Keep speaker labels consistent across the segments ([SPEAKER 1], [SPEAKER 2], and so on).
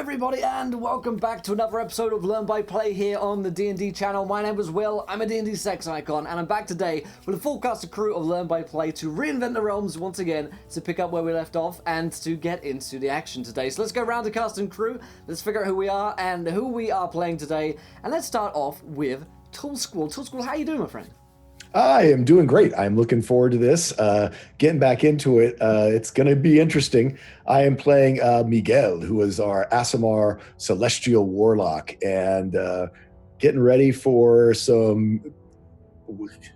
[SPEAKER 1] everybody, and welcome back to another episode of Learn by Play here on the D&D channel. My name is Will, I'm a D&D sex icon, and I'm back today with a full cast of crew of Learn by Play to reinvent the realms once again, to pick up where we left off, and to get into the action today. So let's go around the cast and crew, let's figure out who we are and who we are playing today, and let's start off with Tool Squall. Tool Squall, how you doing, my friend?
[SPEAKER 2] I am doing great. I'm looking forward to this. Getting back into it. It's going to be interesting. I am playing Miguel, who is our Aasimar Celestial Warlock, and getting ready for some...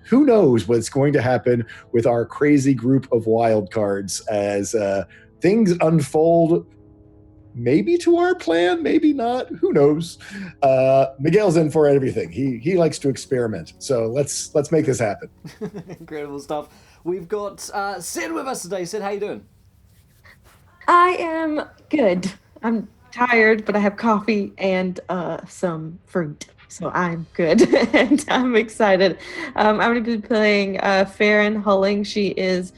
[SPEAKER 2] Who knows what's going to happen with our crazy group of wild cards as things unfold. Maybe to our plan, maybe not. Who knows? Miguel's in for everything. He likes to experiment. So let's make this happen.
[SPEAKER 1] Incredible stuff. We've got Sid with us today. Sid, how you doing?
[SPEAKER 3] I am good. I'm tired, but I have coffee and some fruit. So I'm good and I'm excited. I'm going to be playing Farron Hulling. She is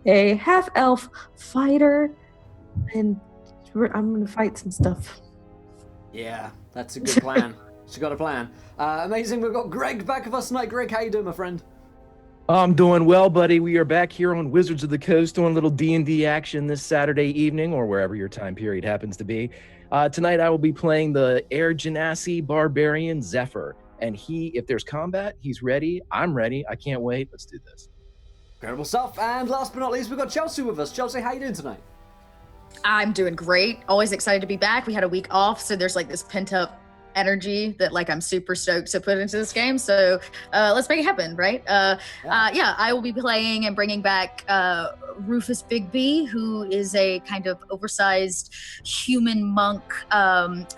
[SPEAKER 3] a half-elf fighter, and I'm going to fight some stuff.
[SPEAKER 1] Yeah, that's a good plan. She got a plan. Amazing. We've got Greg back with us tonight. Greg, how you doing, my friend?
[SPEAKER 4] I'm doing well, buddy. We are back here on Wizards of the Coast doing a little D&D action this Saturday evening, or wherever your time period happens to be. Tonight I will be playing the Air Genasi Barbarian Zephyr. And if there's combat, he's ready. I'm ready. I can't wait. Let's do this.
[SPEAKER 1] Incredible stuff. And last but not least, we've got Chelsea with us. Chelsea, how you doing tonight?
[SPEAKER 5] I'm doing great. Always excited to be back. We had a week off, so there's like this pent up energy that I'm super stoked to put into this game. So let's make it happen, right? I will be playing and bringing back Rufus Bigby, who is a kind of oversized human monk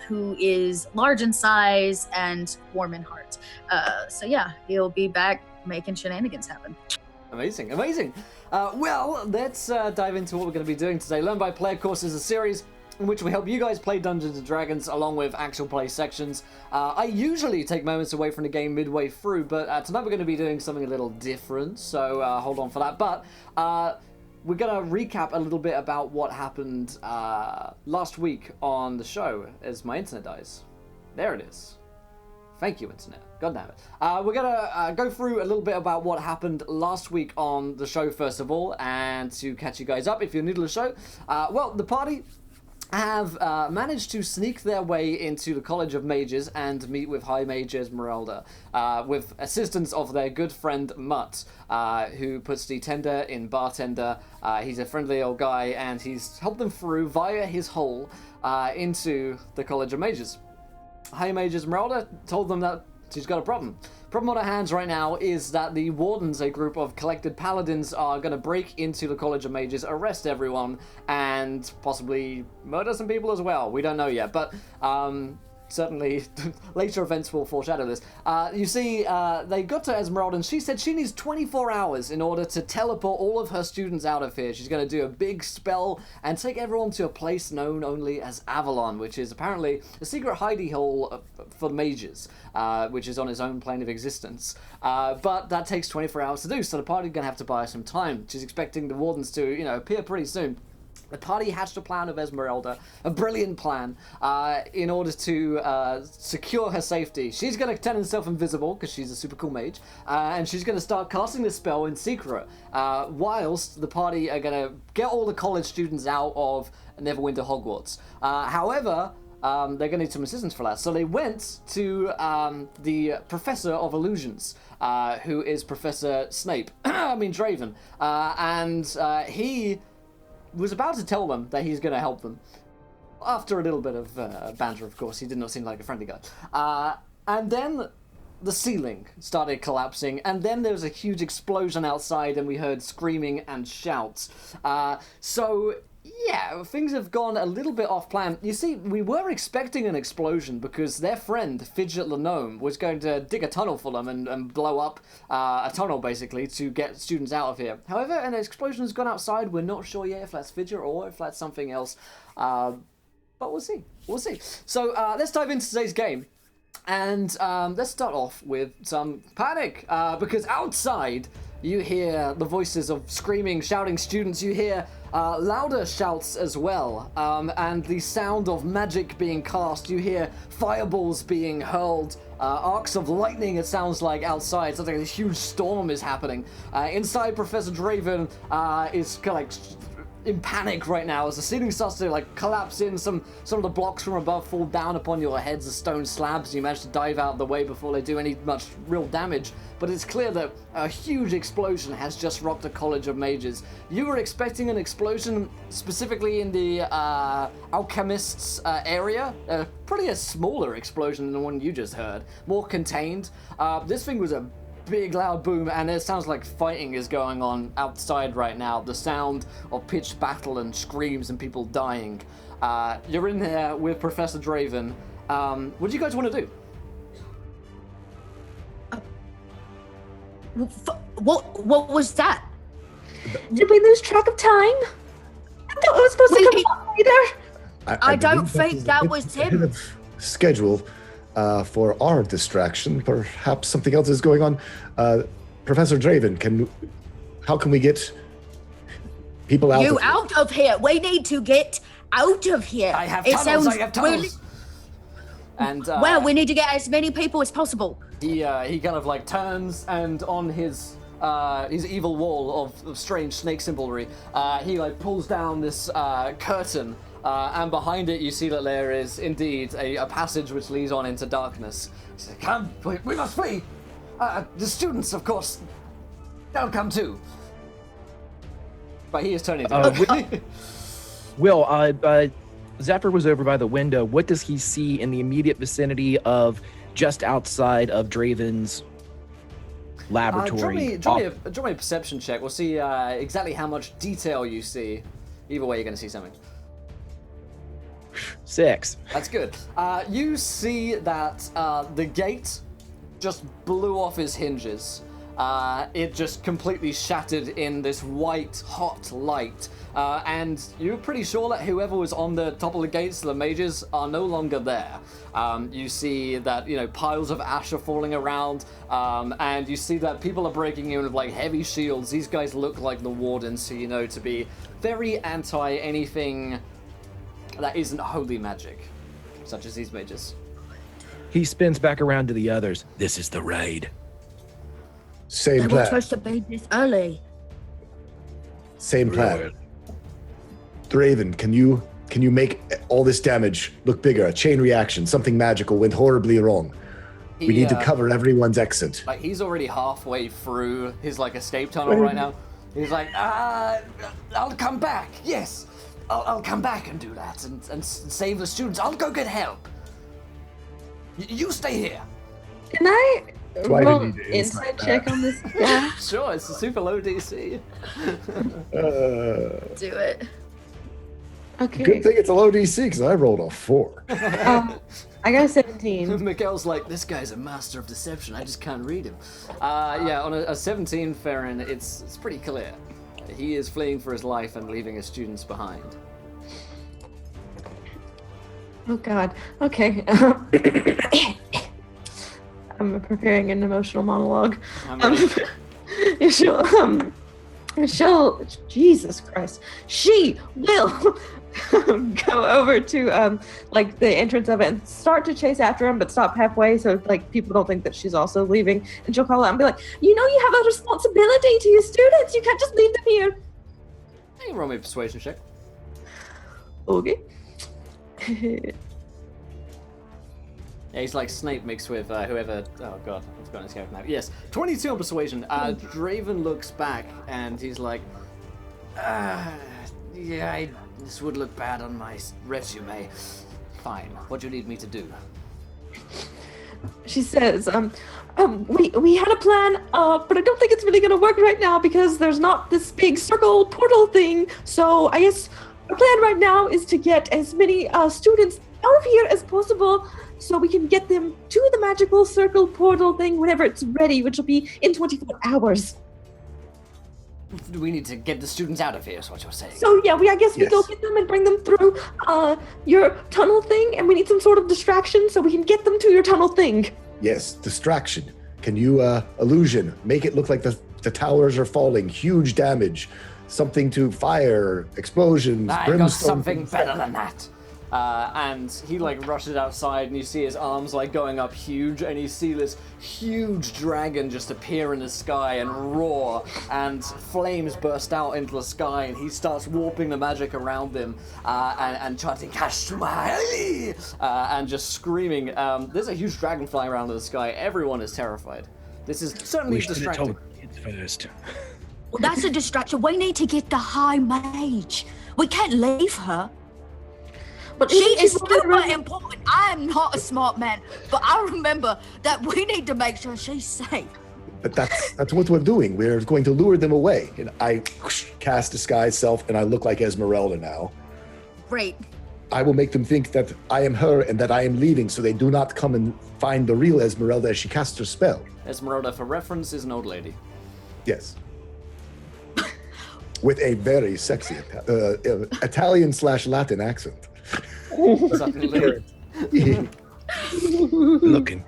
[SPEAKER 5] who is large in size and warm in heart. He'll be back making shenanigans happen.
[SPEAKER 1] Amazing. Well, let's dive into what we're going to be doing today. Learn by Play, of course, is a series in which we help you guys play Dungeons & Dragons along with actual play sections. I usually take moments away from the game midway through, but tonight we're going to be doing something a little different, so hold on for that. But we're going to recap a little bit about what happened last week on the show as my internet dies. There it is. Thank you, Internet. God damn it. We're going to go through a little bit about what happened last week on the show, first of all, and to catch you guys up if you're new to the show. The party have managed to sneak their way into the College of Mages and meet with High Mage Esmeralda, with assistance of their good friend Mutt, who puts the tender in bartender. He's a friendly old guy, and he's helped them through via his hole into the College of Mages. High Mage Esmeralda told them that she's got a problem. Problem on her hands right now is that the Wardens, a group of collected paladins, are going to break into the College of Mages, arrest everyone, and possibly murder some people as well. We don't know yet, but certainly later events will foreshadow this. You see, they got to Esmeralda, and she said she needs 24 hours in order to teleport all of her students out of here. She's going to do a big spell and take everyone to a place known only as Avalon, which is apparently a secret hidey hole for mages, which is on its own plane of existence. But that takes 24 hours to do, so the party's going to have to buy some time. She's expecting the Wardens to, appear pretty soon. The party hatched a plan of Esmeralda, a brilliant plan, in order to secure her safety. She's going to turn herself invisible, because she's a super cool mage, and she's going to start casting this spell in secret, whilst the party are going to get all the college students out of Neverwinter Hogwarts. However, they're going to need some assistance for that. So they went to the Professor of Illusions, who is Professor Snape, Draven, and he was about to tell them that he's going to help them. After a little bit of banter, of course, he did not seem like a friendly guy. And then the ceiling started collapsing, and then there was a huge explosion outside, and we heard screaming and shouts. Things have gone a little bit off plan. You see, we were expecting an explosion because their friend, Fidget the Gnome, was going to dig a tunnel for them and blow up a tunnel, basically, to get students out of here. However, an explosion has gone outside. We're not sure yet if that's Fidget or if that's something else. But we'll see. So let's dive into today's game. And let's start off with some panic, because outside you hear the voices of screaming, shouting students. You hear louder shouts as well, and the sound of magic being cast. You hear fireballs being hurled, arcs of lightning, it sounds like, outside. Something like a huge storm is happening. Inside, Professor Draven is kind of like in panic right now as the ceiling starts to like collapse in. Some of the blocks from above fall down upon your heads as stone slabs. You manage to dive out of the way before they do any much real damage, but it's clear that a huge explosion has just rocked the College of Mages. You were expecting an explosion specifically in the alchemists area, probably a smaller explosion than the one you just heard, more contained. This thing was a big loud boom, and it sounds like fighting is going on outside right now. The sound of pitched battle and screams and people dying. You're in there with Professor Draven. What do you guys want to do?
[SPEAKER 5] What was that?
[SPEAKER 3] Did we lose track of time? I thought it was supposed to come up later.
[SPEAKER 5] I don't
[SPEAKER 2] believe
[SPEAKER 5] think
[SPEAKER 2] is a
[SPEAKER 5] that
[SPEAKER 2] bit
[SPEAKER 5] was
[SPEAKER 2] ahead
[SPEAKER 5] him.
[SPEAKER 2] of schedule for our distraction. Perhaps something else is going on. Professor Draven, how can we get people out?
[SPEAKER 5] You
[SPEAKER 2] of here?
[SPEAKER 5] out of here! We need to get out of here.
[SPEAKER 1] I have
[SPEAKER 5] It
[SPEAKER 1] tunnels.
[SPEAKER 5] sounds
[SPEAKER 1] I have tunnels.
[SPEAKER 5] really-
[SPEAKER 1] And
[SPEAKER 5] Well, we need to get as many people as possible.
[SPEAKER 1] he kind of like turns, and on his evil wall of strange snake symbolry, he like pulls down this curtain, and behind it you see that there is indeed a passage which leads on into darkness. He says, "Come, we must flee. The students, of course, they'll come too." But he is turning to
[SPEAKER 4] Will, Zephyr was over by the window. What does he see in the immediate vicinity of just outside of Draven's laboratory?
[SPEAKER 1] Draw me a perception check. We'll see exactly how much detail you see. Either way, you're going to see something.
[SPEAKER 4] 6.
[SPEAKER 1] That's good. You see that the gate just blew off his hinges. It just completely shattered in this white, hot light. And you're pretty sure that whoever was on the top of the gates, the mages, are no longer there. You see that, piles of ash are falling around, and you see that people are breaking in with, like, heavy shields. These guys look like the wardens, so you know to be very anti anything that isn't holy magic, such as these mages.
[SPEAKER 4] He spins back around to the others. This is the raid.
[SPEAKER 2] Same
[SPEAKER 5] They were
[SPEAKER 2] plan.
[SPEAKER 5] supposed to be this early.
[SPEAKER 2] Same plan. Draven, can you make all this damage look bigger? A chain reaction, something magical went horribly wrong. We need to cover everyone's exit.
[SPEAKER 1] Like, he's already halfway through his, like, escape tunnel right now. He's like, I'll come back. Yes, I'll come back and do that and save the students. I'll go get help. You stay here.
[SPEAKER 3] Can I
[SPEAKER 2] Why did
[SPEAKER 3] roll
[SPEAKER 2] he
[SPEAKER 3] an
[SPEAKER 2] do
[SPEAKER 3] insight
[SPEAKER 2] like
[SPEAKER 3] check
[SPEAKER 2] that?
[SPEAKER 3] on this guy?
[SPEAKER 1] Sure, it's a super low DC.
[SPEAKER 5] Do it.
[SPEAKER 3] Okay.
[SPEAKER 2] Good thing it's a low DC because I rolled a 4.
[SPEAKER 3] I got a 17.
[SPEAKER 1] Miguel's like, this guy's a master of deception. I just can't read him. Yeah, on a 17, Farron, it's pretty clear. He is fleeing for his life and leaving his students behind.
[SPEAKER 3] Oh God. Okay. I'm preparing an emotional monologue.
[SPEAKER 1] I'm ready.
[SPEAKER 3] She'll, Jesus Christ, she will go over to like the entrance of it and start to chase after him, but stop halfway so like people don't think that she's also leaving. And she'll call out and be like, you have a responsibility to your students. You can't just leave them here.
[SPEAKER 1] You can roll me a persuasion check.
[SPEAKER 3] Okay.
[SPEAKER 1] Yeah, he's like Snape mixed with whoever. Oh god, I've forgotten his character now. Yes, 22 on persuasion. Draven looks back and he's like, yeah, this would look bad on my resume. Fine. What do you need me to do?
[SPEAKER 3] She says, we had a plan, but I don't think it's really gonna work right now because there's not this big circle portal thing. So I guess our plan right now is to get as many students out of here as possible so we can get them to the magical circle portal thing whenever it's ready, which will be in 24 hours.
[SPEAKER 1] We need to get the students out of here, is what you're saying.
[SPEAKER 3] So yeah, I guess we
[SPEAKER 2] Yes.
[SPEAKER 3] go get them and bring them through your tunnel thing, and we need some sort of distraction so we can get them to your tunnel thing.
[SPEAKER 2] Yes, distraction. Can you illusion make it look like the The towers are falling, huge damage. Something to fire, explosions,
[SPEAKER 1] I got
[SPEAKER 2] brimstone.
[SPEAKER 1] something better than that. And he like rushes outside, and you see his arms like going up huge, and you see this huge dragon just appear in the sky and roar, and flames burst out into the sky, and he starts warping the magic around him and chanting Kashmali, and just screaming. There's a huge dragon flying around in the sky. Everyone is terrified. This is certainly
[SPEAKER 4] We should have
[SPEAKER 1] distracting.
[SPEAKER 4] told the kids first.
[SPEAKER 6] Well, that's a distraction. We need to get the High Mage. We can't leave her.
[SPEAKER 3] But
[SPEAKER 6] She
[SPEAKER 3] even
[SPEAKER 6] is
[SPEAKER 3] if we're
[SPEAKER 6] super
[SPEAKER 3] running-
[SPEAKER 6] important. I am not a smart man, but I remember that we need to make sure she's safe.
[SPEAKER 2] But that's what we're doing. We're going to lure them away. And I cast disguise self, and I look like Esmeralda now.
[SPEAKER 6] Great.
[SPEAKER 2] I will make them think that I am her and that I am leaving, so they do not come and find the real Esmeralda as she casts her spell.
[SPEAKER 1] Esmeralda, for reference, is an old lady.
[SPEAKER 2] Yes. With a very sexy Italian/Latin accent.
[SPEAKER 1] Suddenly.
[SPEAKER 4] Looking.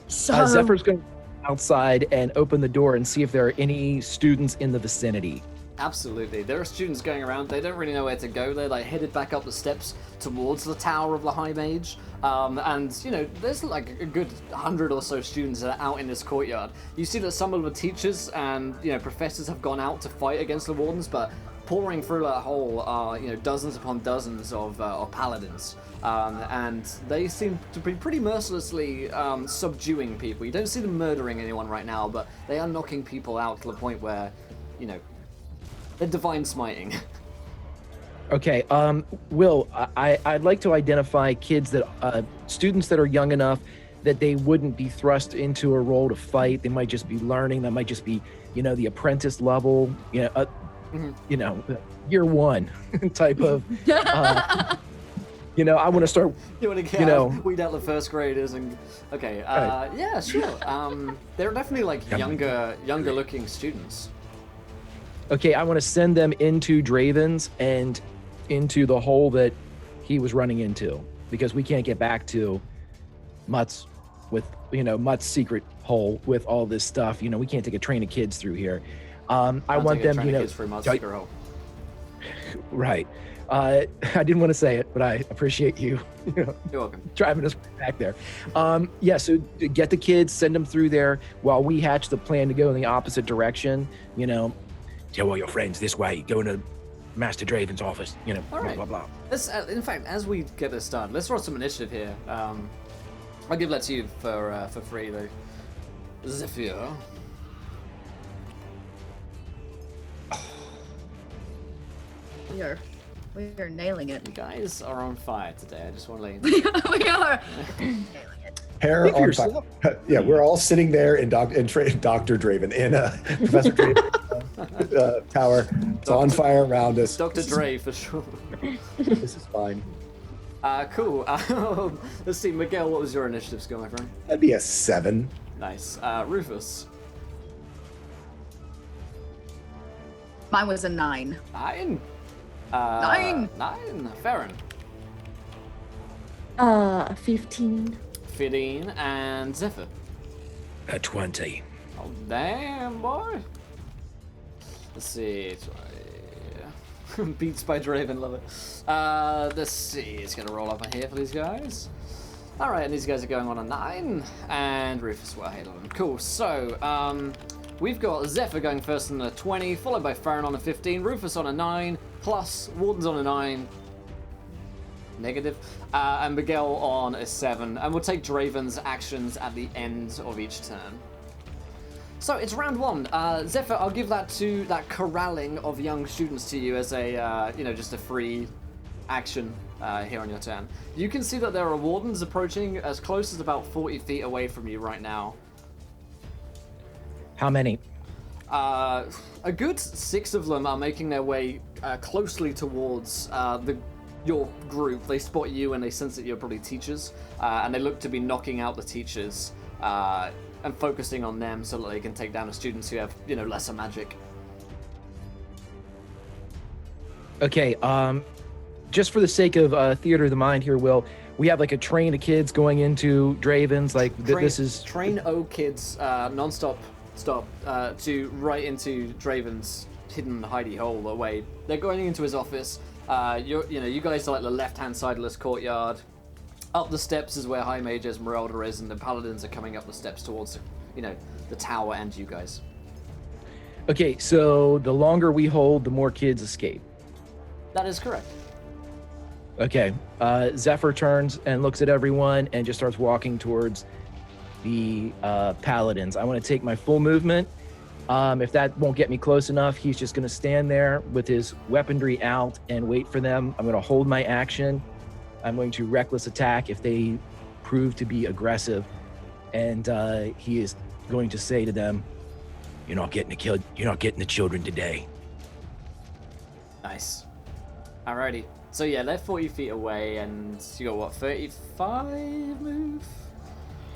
[SPEAKER 6] So
[SPEAKER 4] Zephyr's going outside and open the door and see if there are any students in the vicinity.
[SPEAKER 1] Absolutely. There are students going around. They don't really know where to go. They're like headed back up the steps towards the Tower of the High Mage. And, you know, there's like a good 100 or so students that are out in this courtyard. You see that some of the teachers and, you know, professors have gone out to fight against the wardens, but pouring through that hole are, you know, dozens upon dozens of paladins. And they seem to be pretty mercilessly subduing people. You don't see them murdering anyone right now, but they are knocking people out to the point where, you know, they're divine smiting.
[SPEAKER 4] Okay, Will, I'd like to identify kids that, students that are young enough that they wouldn't be thrust into a role to fight. They might just be learning. That might just be, you know, the apprentice level, you know, year one type of, you know, I want to start,
[SPEAKER 1] You want to get weed out the first graders and okay,
[SPEAKER 4] Right.
[SPEAKER 1] yeah, sure. They're definitely like younger looking students.
[SPEAKER 4] okay, I want to send them into Draven's and into the hole that he was running into, because we can't get back to Mutt's with, you know, Mutt's secret hole with all this stuff. You know, we can't take a train of kids through here. I want them, you know, right. I didn't want to say it, but I appreciate you, you know,
[SPEAKER 1] You're welcome.
[SPEAKER 4] driving us back there. Yeah, so get the kids, send them through there while we hatch the plan to go in the opposite direction. You know, tell all your friends this way, go into Master Draven's office, you know,
[SPEAKER 1] All
[SPEAKER 4] blah,
[SPEAKER 1] right.
[SPEAKER 4] blah, blah.
[SPEAKER 1] Let's, in fact, as we get this started, let's roll some initiative here. I'll give that to you for free, though. Zephyr.
[SPEAKER 5] We are nailing it.
[SPEAKER 1] You guys are on fire today. I just want to let you know.
[SPEAKER 5] We are.
[SPEAKER 2] Hair
[SPEAKER 4] Think for
[SPEAKER 2] on
[SPEAKER 4] yourself.
[SPEAKER 2] fire. Yeah, we're all sitting there in Dr. Draven, in Professor Draven tower. It's on fire around us.
[SPEAKER 1] Dr. Dre, for sure.
[SPEAKER 2] This is fine.
[SPEAKER 1] Cool. Let's see, Miguel, what was your initiative skill, my friend?
[SPEAKER 2] That'd be a 7.
[SPEAKER 1] Nice. Rufus.
[SPEAKER 5] Mine was a 9.
[SPEAKER 1] 9.
[SPEAKER 5] 9.
[SPEAKER 1] 9. Farron.
[SPEAKER 3] 15.
[SPEAKER 1] 15. And Zephyr.
[SPEAKER 4] A 20.
[SPEAKER 1] Oh, damn, boy. Let's see. It's right. Beats by Draven, love it. Let's see. It's going to roll up on here for these guys. Alright, and these guys are going on a 9. And Rufus will hail them. Cool. So, we've got Zephyr going first on a 20, followed by Farron on a 15, Rufus on a 9, plus Warden's on a 9. Negative. And Miguel on a 7. And we'll take Draven's actions at the end of each turn. So it's round 1. Zephyr, I'll give that corralling of young students to you as a, you know, just a free action here on your turn. You can see that there are wardens approaching as close as about 40 feet away from you right now.
[SPEAKER 4] How many?
[SPEAKER 1] A good 6 of them are making their way closely towards your group. They spot you and they sense that you're probably teachers, and they look to be knocking out the teachers and focusing on them so that they can take down the students who have, you know, lesser magic.
[SPEAKER 4] Okay, just for the sake of theater of the mind here, Will, we have like a train of kids going into Draven's, like this is...
[SPEAKER 1] Train O kids, non-stop stop to right into Draven's hidden hidey hole away. They're going into his office. You guys are like the left-hand side of this courtyard. Up the steps is where High Mage Esmeralda is, and the paladins are coming up the steps towards, the tower and you guys.
[SPEAKER 4] Okay, so the longer we hold, the more kids escape.
[SPEAKER 1] That is correct.
[SPEAKER 4] Okay, Zephyr turns and looks at everyone and just starts walking towards the paladins. I want to take my full movement. If that won't get me close enough, he's just going to stand there with his weaponry out and wait for them. I'm going to hold my action. I'm going to reckless attack if they prove to be aggressive. And he is going to say to them, you're not getting the children today.
[SPEAKER 1] Nice. Alrighty. So yeah, they're 40 feet away, and you got what, 35 move?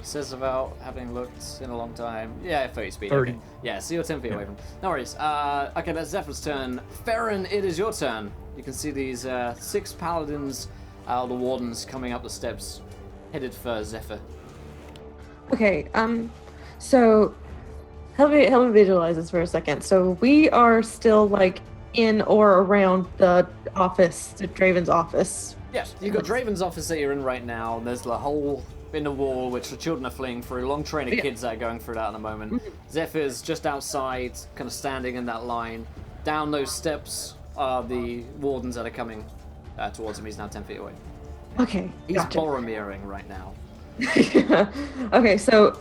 [SPEAKER 1] Says about having looked in a long time. Yeah, 30 speed.
[SPEAKER 4] 30.
[SPEAKER 1] Okay. Yeah, so you're 10 feet away from. No worries. Okay, that's Zephyr's turn. Farron, it is your turn. You can see these 6 paladins, the wardens, coming up the steps, headed for Zephyr.
[SPEAKER 3] Okay, so help me visualize this for a second. So we are still like in or around the office, the Draven's office.
[SPEAKER 1] Yes, you've got Draven's office that you're in right now. There's the hole in the wall which the children are fleeing through. Long train of kids that are going through that at the moment. Zephyr's just outside, kind of standing in that line. Down those steps are the wardens that are coming towards him. He's now 10 feet away.
[SPEAKER 3] Okay,
[SPEAKER 1] He's
[SPEAKER 3] gotcha.
[SPEAKER 1] Boromiring right now.
[SPEAKER 3] Okay, so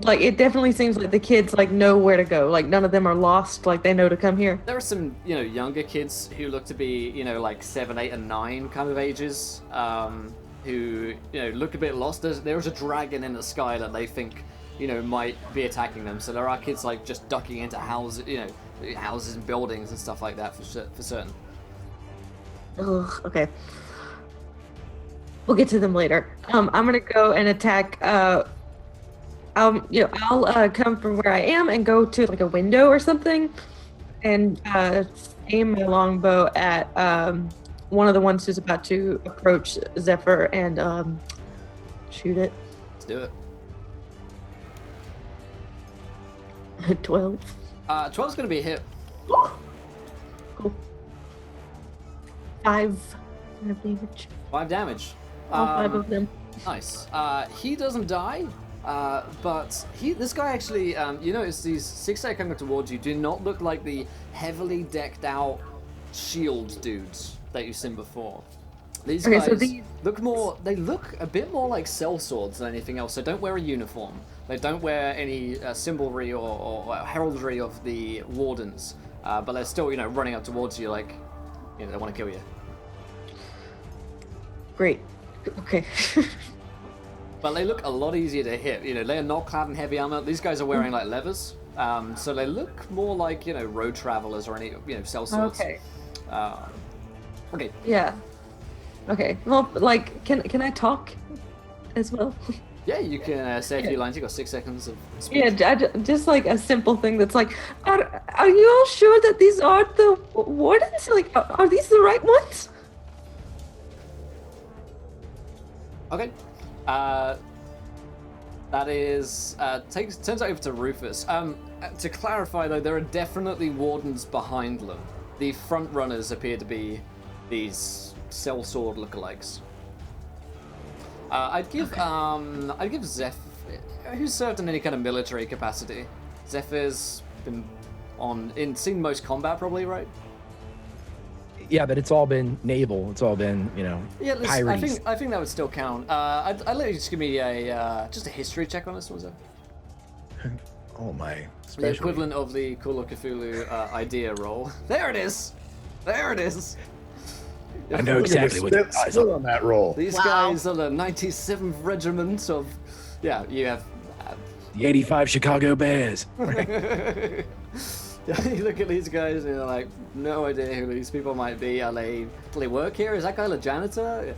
[SPEAKER 3] like it definitely seems like the kids like know where to go. Like none of them are lost. Like they know to come here.
[SPEAKER 1] There are some, younger kids who look to be, like 7, 8, and 9 kind of ages, who, look a bit lost. There's a dragon in the sky that they think, might be attacking them. So there are kids like just ducking into houses, houses and buildings and stuff like that for certain.
[SPEAKER 3] Ugh, okay. We'll get to them later. I'm gonna go and attack. I'll come from where I am and go to like a window or something, and aim my longbow at one of the ones who's about to approach Zephyr and shoot it.
[SPEAKER 1] Let's do it.
[SPEAKER 3] 12.
[SPEAKER 1] 12's gonna be a hit.
[SPEAKER 3] Cool. 5 damage.
[SPEAKER 1] 5 damage.
[SPEAKER 3] All 5 of them.
[SPEAKER 1] Nice. He doesn't die, but this guy actually, you notice these 6 that are coming towards you do not look like the heavily decked out shield dudes that you've seen before. These guys they look a bit more like sellswords than anything else. They don't wear a uniform. They don't wear any symbolry or heraldry of the wardens, but they're still, running up towards you like, they want to kill you.
[SPEAKER 3] Great. Okay.
[SPEAKER 1] But they look a lot easier to hit. They are not clad in heavy armor. These guys are wearing like leathers, so they look more like road travelers or any sellswords.
[SPEAKER 3] Okay.
[SPEAKER 1] Okay.
[SPEAKER 3] Yeah. Okay. Well, like, can I talk as well?
[SPEAKER 1] Yeah, you can say a few lines. You got 6 seconds of speech.
[SPEAKER 3] Yeah, just like a simple thing that's like, are you all sure that these are the wardens? Like, are these the right ones?
[SPEAKER 1] Okay. That is turns over to Rufus. To clarify though, there are definitely wardens behind them. The front runners appear to be these sellsword lookalikes. I'd give Zephyr, who's served in any kind of military capacity. Zephyr's been seen most combat probably, right?
[SPEAKER 4] Yeah, but it's all been naval. It's all been, pirates.
[SPEAKER 1] I think that would still count. I'd let you just give me just a history check on this one, Zephyr.
[SPEAKER 2] Oh my!
[SPEAKER 1] The equivalent of the Call of Cthulhu idea roll. There it is. There it is.
[SPEAKER 4] I know exactly what it is.
[SPEAKER 2] on that roll.
[SPEAKER 1] These guys are the 97th Regiment of. Yeah, you have.
[SPEAKER 4] The 85 Chicago Bears.
[SPEAKER 1] You look at these guys and you're like, no idea who these people might be. Do they work here? Is that guy the janitor?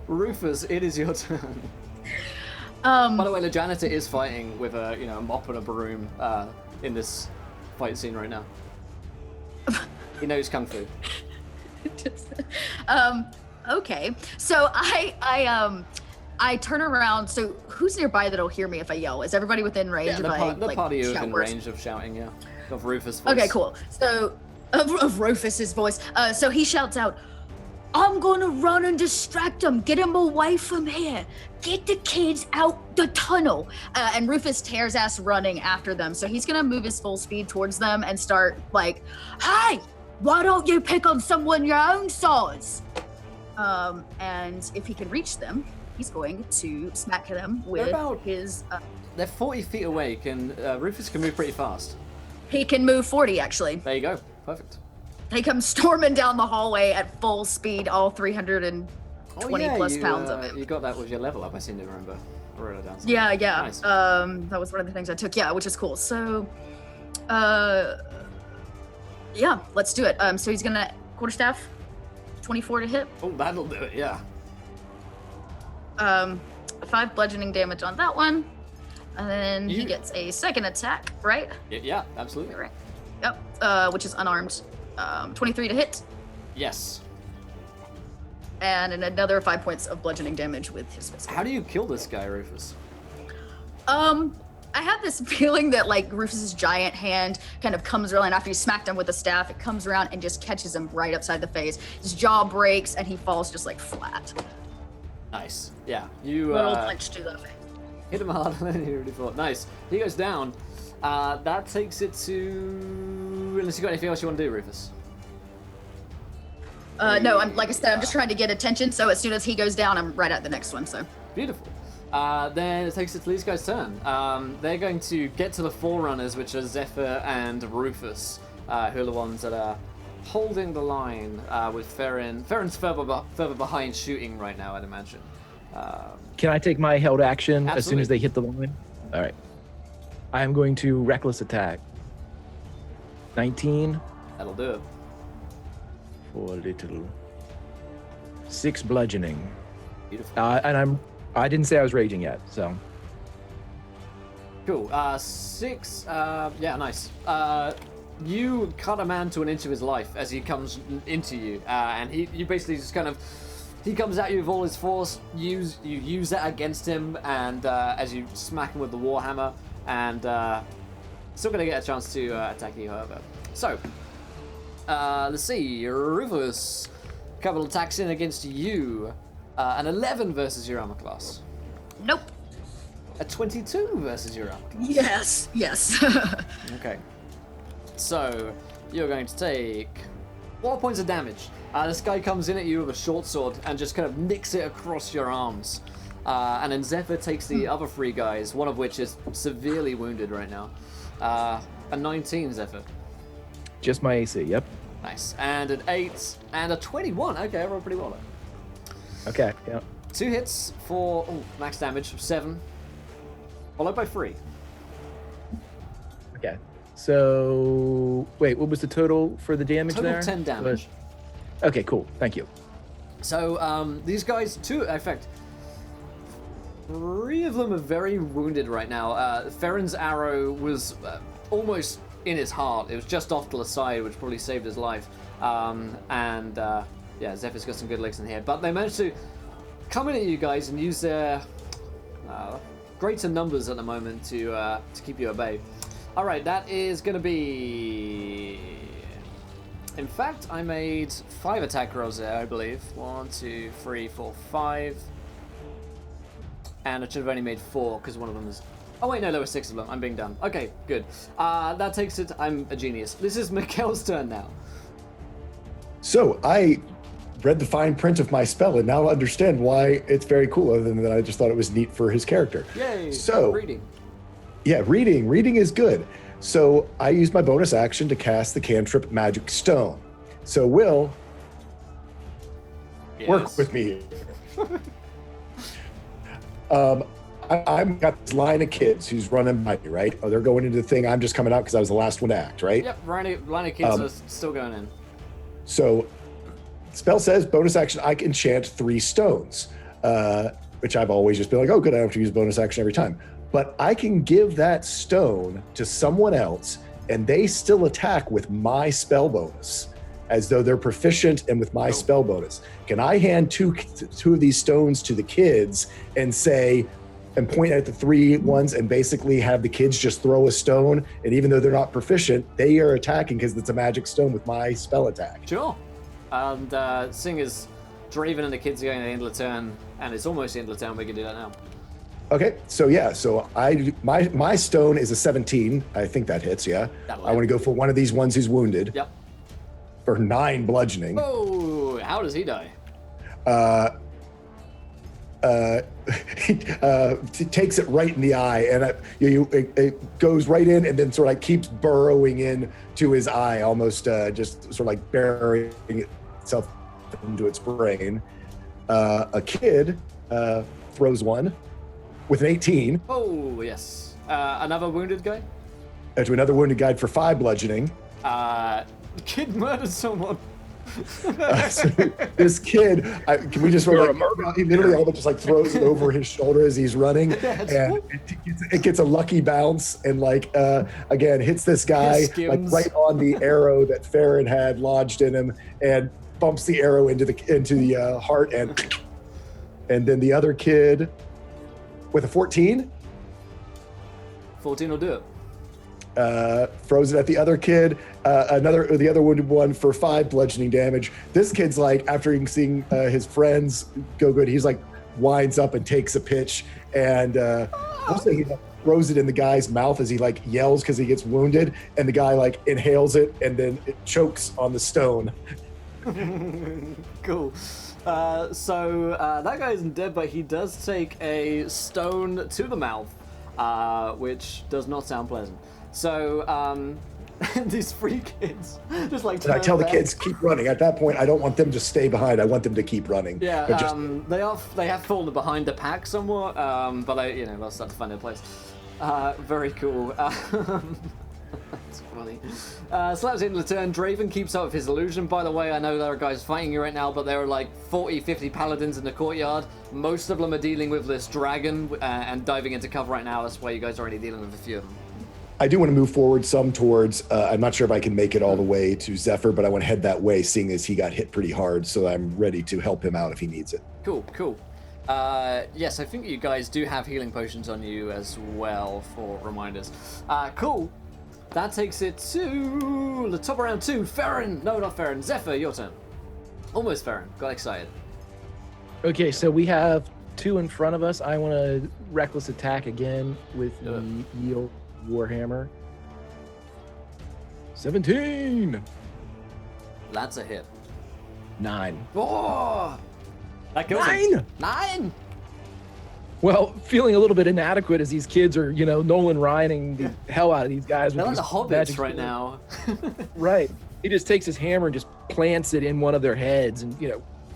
[SPEAKER 1] Rufus, it is your turn. By the way, the janitor is fighting with a mop and a broom in this fight scene right now. He knows kung fu.
[SPEAKER 5] Okay, so I I turn around. So who's nearby that'll hear me if I yell? Is everybody within range?
[SPEAKER 1] Yeah, the party is
[SPEAKER 5] shout
[SPEAKER 1] in
[SPEAKER 5] words?
[SPEAKER 1] range of shouting, yeah. Of Rufus' voice.
[SPEAKER 5] Okay, cool. So of Rufus's voice. So he shouts out, "I'm gonna run and distract them. Get them away from here. Get the kids out the tunnel." And Rufus tears ass running after them. So he's gonna move his full speed towards them and start like, "Hey, why don't you pick on someone your own size?" And if he can reach them, he's going to smack them with his.
[SPEAKER 1] They're 40 feet away. Rufus can move pretty fast.
[SPEAKER 5] He can move 40 actually.
[SPEAKER 1] There you go. Perfect.
[SPEAKER 5] They come storming down the hallway at full speed, all 320 plus pounds of it.
[SPEAKER 1] You got that with your level up, I seem to remember. I wrote it down.
[SPEAKER 5] Yeah.
[SPEAKER 1] Nice.
[SPEAKER 5] That was one of the things I took. Yeah, which is cool. So, yeah, let's do it. So he's gonna quarterstaff, 24 to hit.
[SPEAKER 1] Oh, that'll do it. Yeah.
[SPEAKER 5] 5 bludgeoning damage on that one, and then he gets a second attack, right?
[SPEAKER 1] Yeah, absolutely.
[SPEAKER 5] Right. Yep. Which is unarmed. 23 to hit.
[SPEAKER 1] Yes.
[SPEAKER 5] And another 5 points of bludgeoning damage with his fist.
[SPEAKER 1] How do you kill this guy, Rufus?
[SPEAKER 5] I have this feeling that like Rufus's giant hand kind of comes around after you smacked him with the staff. It comes around and just catches him right upside the face. His jaw breaks and he falls just like flat.
[SPEAKER 1] Nice. Yeah. You
[SPEAKER 5] little punch to the face.
[SPEAKER 1] hit him harder than you already thought. Nice. He goes down. That takes it to. Unless you got anything else you want to do, Rufus.
[SPEAKER 5] No, like I said, I'm just trying to get attention. So as soon as he goes down, I'm right at the next one. So
[SPEAKER 1] Beautiful. Then it takes it to these guys' turn. They're going to get to the Forerunners, which are Zephyr and Rufus, who are the ones that are holding the line with Ferrin. Ferrin's further behind shooting right now, I'd imagine.
[SPEAKER 4] Can I take my held action as soon
[SPEAKER 1] Absolutely.
[SPEAKER 4] as they hit the line? All right. I am going to reckless attack. 19
[SPEAKER 1] That'll do it.
[SPEAKER 4] for a little. 6 bludgeoning.
[SPEAKER 1] Beautiful.
[SPEAKER 4] And I didn't say I was raging yet, so.
[SPEAKER 1] Cool. 6. Yeah, nice. You cut a man to an inch of his life as he comes into you, and you basically just kind of. He comes at you with all his force. You use that against him, and as you smack him with the warhammer, and still gonna get a chance to attack you, however. So, let's see. Rufus, couple attacks in against you. An 11 versus your armor class.
[SPEAKER 5] nope.
[SPEAKER 1] A 22 versus your armor class.
[SPEAKER 5] Yes.
[SPEAKER 1] Okay. So, you're going to take 4 points of damage. This guy comes in at you with a short sword and just kind of nicks it across your arms. And then Zephyr takes the other 3 guys, one of which is severely wounded right now. A 19, Zephyr.
[SPEAKER 4] Just my AC, yep.
[SPEAKER 1] Nice. And an 8 and a 21. Okay, I rolled pretty well there.
[SPEAKER 4] Okay, yeah.
[SPEAKER 1] 2 hits for max damage of 7, followed by 3.
[SPEAKER 4] Okay. So, wait, what was the total for the damage
[SPEAKER 1] Total
[SPEAKER 4] there?
[SPEAKER 1] 10 damage.
[SPEAKER 4] Okay, cool. Thank you.
[SPEAKER 1] So, these guys, in fact, 3 of them are very wounded right now. Ferrin's arrow was almost in his heart. It was just off to the side, which probably saved his life. Yeah, Zephyr's got some good legs in here. But they managed to come in at you guys and use their greater numbers at the moment to keep you at bay. All right, that is going to be... In fact, I made 5 attack rolls there, I believe. 1, 2, 3, 4, 5. And I should have only made 4 because one of them is... Oh wait, no, there were 6 of them. I'm being dumb. Okay, good. That takes it... I'm a genius. This is Mikkel's turn now.
[SPEAKER 2] So I read the fine print of my spell and now understand why it's very cool, other than that I just thought it was neat for his character.
[SPEAKER 1] Yay!
[SPEAKER 2] So,
[SPEAKER 1] reading.
[SPEAKER 2] Yeah, reading is good. So I use my bonus action to cast the cantrip Magic Stone. So Will, work
[SPEAKER 1] Yes.
[SPEAKER 2] with me. I've got this line of kids who's running by me, right? Oh, they're going into the thing. I'm just coming out because I was the last one to act, right?
[SPEAKER 1] Yep, line of kids are still going in.
[SPEAKER 2] So spell says bonus action, I can enchant 3 stones, which I've always just been like, oh, good, I don't have to use bonus action every time. But I can give that stone to someone else and they still attack with my spell bonus. as though they're proficient and with my spell bonus. Can I hand two of these stones to the kids and say, and point at the 3 ones and basically have the kids just throw a stone, and even though they're not proficient, they are attacking because it's a magic stone with my spell attack.
[SPEAKER 1] Sure. And seeing as Draven and the kids are going to the end of the turn, and it's almost the end of the turn, we can do that now.
[SPEAKER 2] Okay, so yeah, so my stone is a 17. I think that hits, yeah.
[SPEAKER 1] That'll
[SPEAKER 2] I want to go for one of these ones who's wounded.
[SPEAKER 1] Yep.
[SPEAKER 2] For 9 bludgeoning.
[SPEAKER 1] Oh, how does he die?
[SPEAKER 2] He takes it right in the eye, and it goes right in, and then sort of like keeps burrowing in to his eye, almost just sort of like burying itself into its brain. A kid throws one with an 18.
[SPEAKER 1] Oh, yes. Another wounded guy?
[SPEAKER 2] To another wounded guy for 5 bludgeoning.
[SPEAKER 1] Kid murdered someone.
[SPEAKER 2] So this kid, can we just sort of like, he literally all but just like throws it over his shoulder as he's running, and it gets a lucky bounce, and like again hits this guy like right on the arrow that Farron had lodged in him, and bumps the arrow into the heart, and then the other kid with a 14.
[SPEAKER 1] 14 will do it.
[SPEAKER 2] Throws it at the other kid, the other wounded one for 5 bludgeoning damage. This kid's like, after seeing his friends go good, he's like winds up and takes a pitch, and also he throws it in the guy's mouth as he like yells because he gets wounded, and the guy like inhales it, and then it chokes on the stone.
[SPEAKER 1] Cool. So that guy isn't dead, but he does take a stone to the mouth, which does not sound pleasant. So these 3 kids just like.
[SPEAKER 2] And I tell the kids keep running. At that point, I don't want them to stay behind. I want them to keep running.
[SPEAKER 1] Yeah, they have fallen behind the pack somewhat, but they'll start to find their place. Very cool. That's funny. So that was the end of the turn. Draven keeps up with his illusion. By the way, I know there are guys fighting you right now, but there are like 40, 50 paladins in the courtyard. Most of them are dealing with this dragon and diving into cover right now. That's why you guys are already dealing with a few of them.
[SPEAKER 2] I do want to move forward some towards, I'm not sure if I can make it all the way to Zephyr, but I want to head that way, seeing as he got hit pretty hard, so I'm ready to help him out if he needs it.
[SPEAKER 1] Cool. Yes, I think you guys do have healing potions on you as well for reminders. Cool. That takes it to the top of round 2. Farron! No, not Farron. Zephyr, your turn. Almost Farron. Got excited.
[SPEAKER 4] Okay, so we have 2 in front of us. I want to reckless attack again with the Yield Warhammer. 17!
[SPEAKER 1] That's a hit.
[SPEAKER 4] 9.
[SPEAKER 1] Oh! That kills
[SPEAKER 4] 9!
[SPEAKER 1] him. 9!
[SPEAKER 4] Well, feeling a little bit inadequate as these kids are, Nolan Ryaning the hell out of these guys.
[SPEAKER 1] They're
[SPEAKER 4] with
[SPEAKER 1] like the
[SPEAKER 4] these
[SPEAKER 1] hobbits right now.
[SPEAKER 4] Right. He just takes his hammer and just plants it in one of their heads and,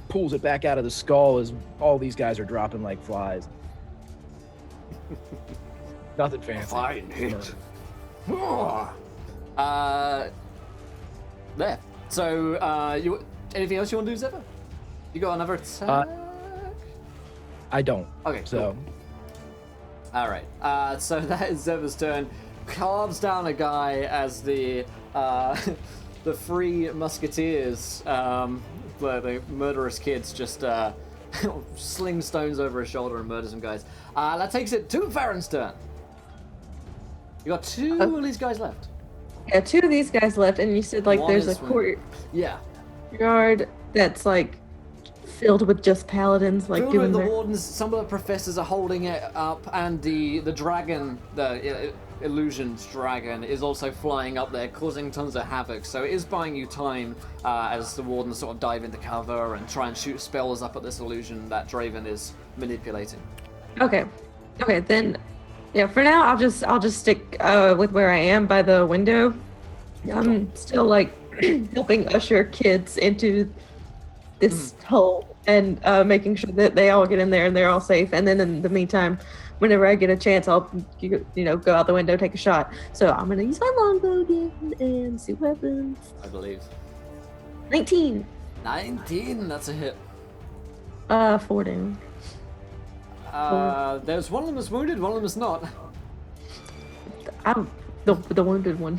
[SPEAKER 4] pulls it back out of the skull as all these guys are dropping like flies. Nothing fancy.
[SPEAKER 1] Fine hit. There. So, anything else you want to do, Zephyr? You got another attack?
[SPEAKER 4] I don't.
[SPEAKER 1] Okay,
[SPEAKER 4] so.
[SPEAKER 1] Cool. All right. So that is Zephyr's turn. Carves down a guy as the 3 musketeers, the murderous kids, just sling stones over his shoulder and murder some guys. That takes it to Farron's turn. You got 2 of these guys left.
[SPEAKER 3] Yeah, 2 of these guys left, and you said like
[SPEAKER 1] One
[SPEAKER 3] there's a
[SPEAKER 1] is
[SPEAKER 3] courtyard
[SPEAKER 1] Yeah.
[SPEAKER 3] that's like filled with just paladins, like
[SPEAKER 1] Filled
[SPEAKER 3] doing
[SPEAKER 1] with the
[SPEAKER 3] their...
[SPEAKER 1] wardens, some of the professors are holding it up, and the dragon, the illusions dragon, is also flying up there, causing tons of havoc. So it is buying you time as the wardens sort of dive into cover and try and shoot spells up at this illusion that Draven is manipulating.
[SPEAKER 3] Okay, then, yeah. For now, I'll just stick with where I am by the window. I'm still like helping usher kids into this hole and making sure that they all get in there and they're all safe. And then in the meantime, whenever I get a chance, I'll go out the window, take a shot. So I'm gonna use my longbow again and see what happens.
[SPEAKER 1] I believe.
[SPEAKER 3] 19.
[SPEAKER 1] 19. That's a hit.
[SPEAKER 3] 4 down.
[SPEAKER 1] There's one of them is wounded, one of them is not.
[SPEAKER 3] I'm the wounded one.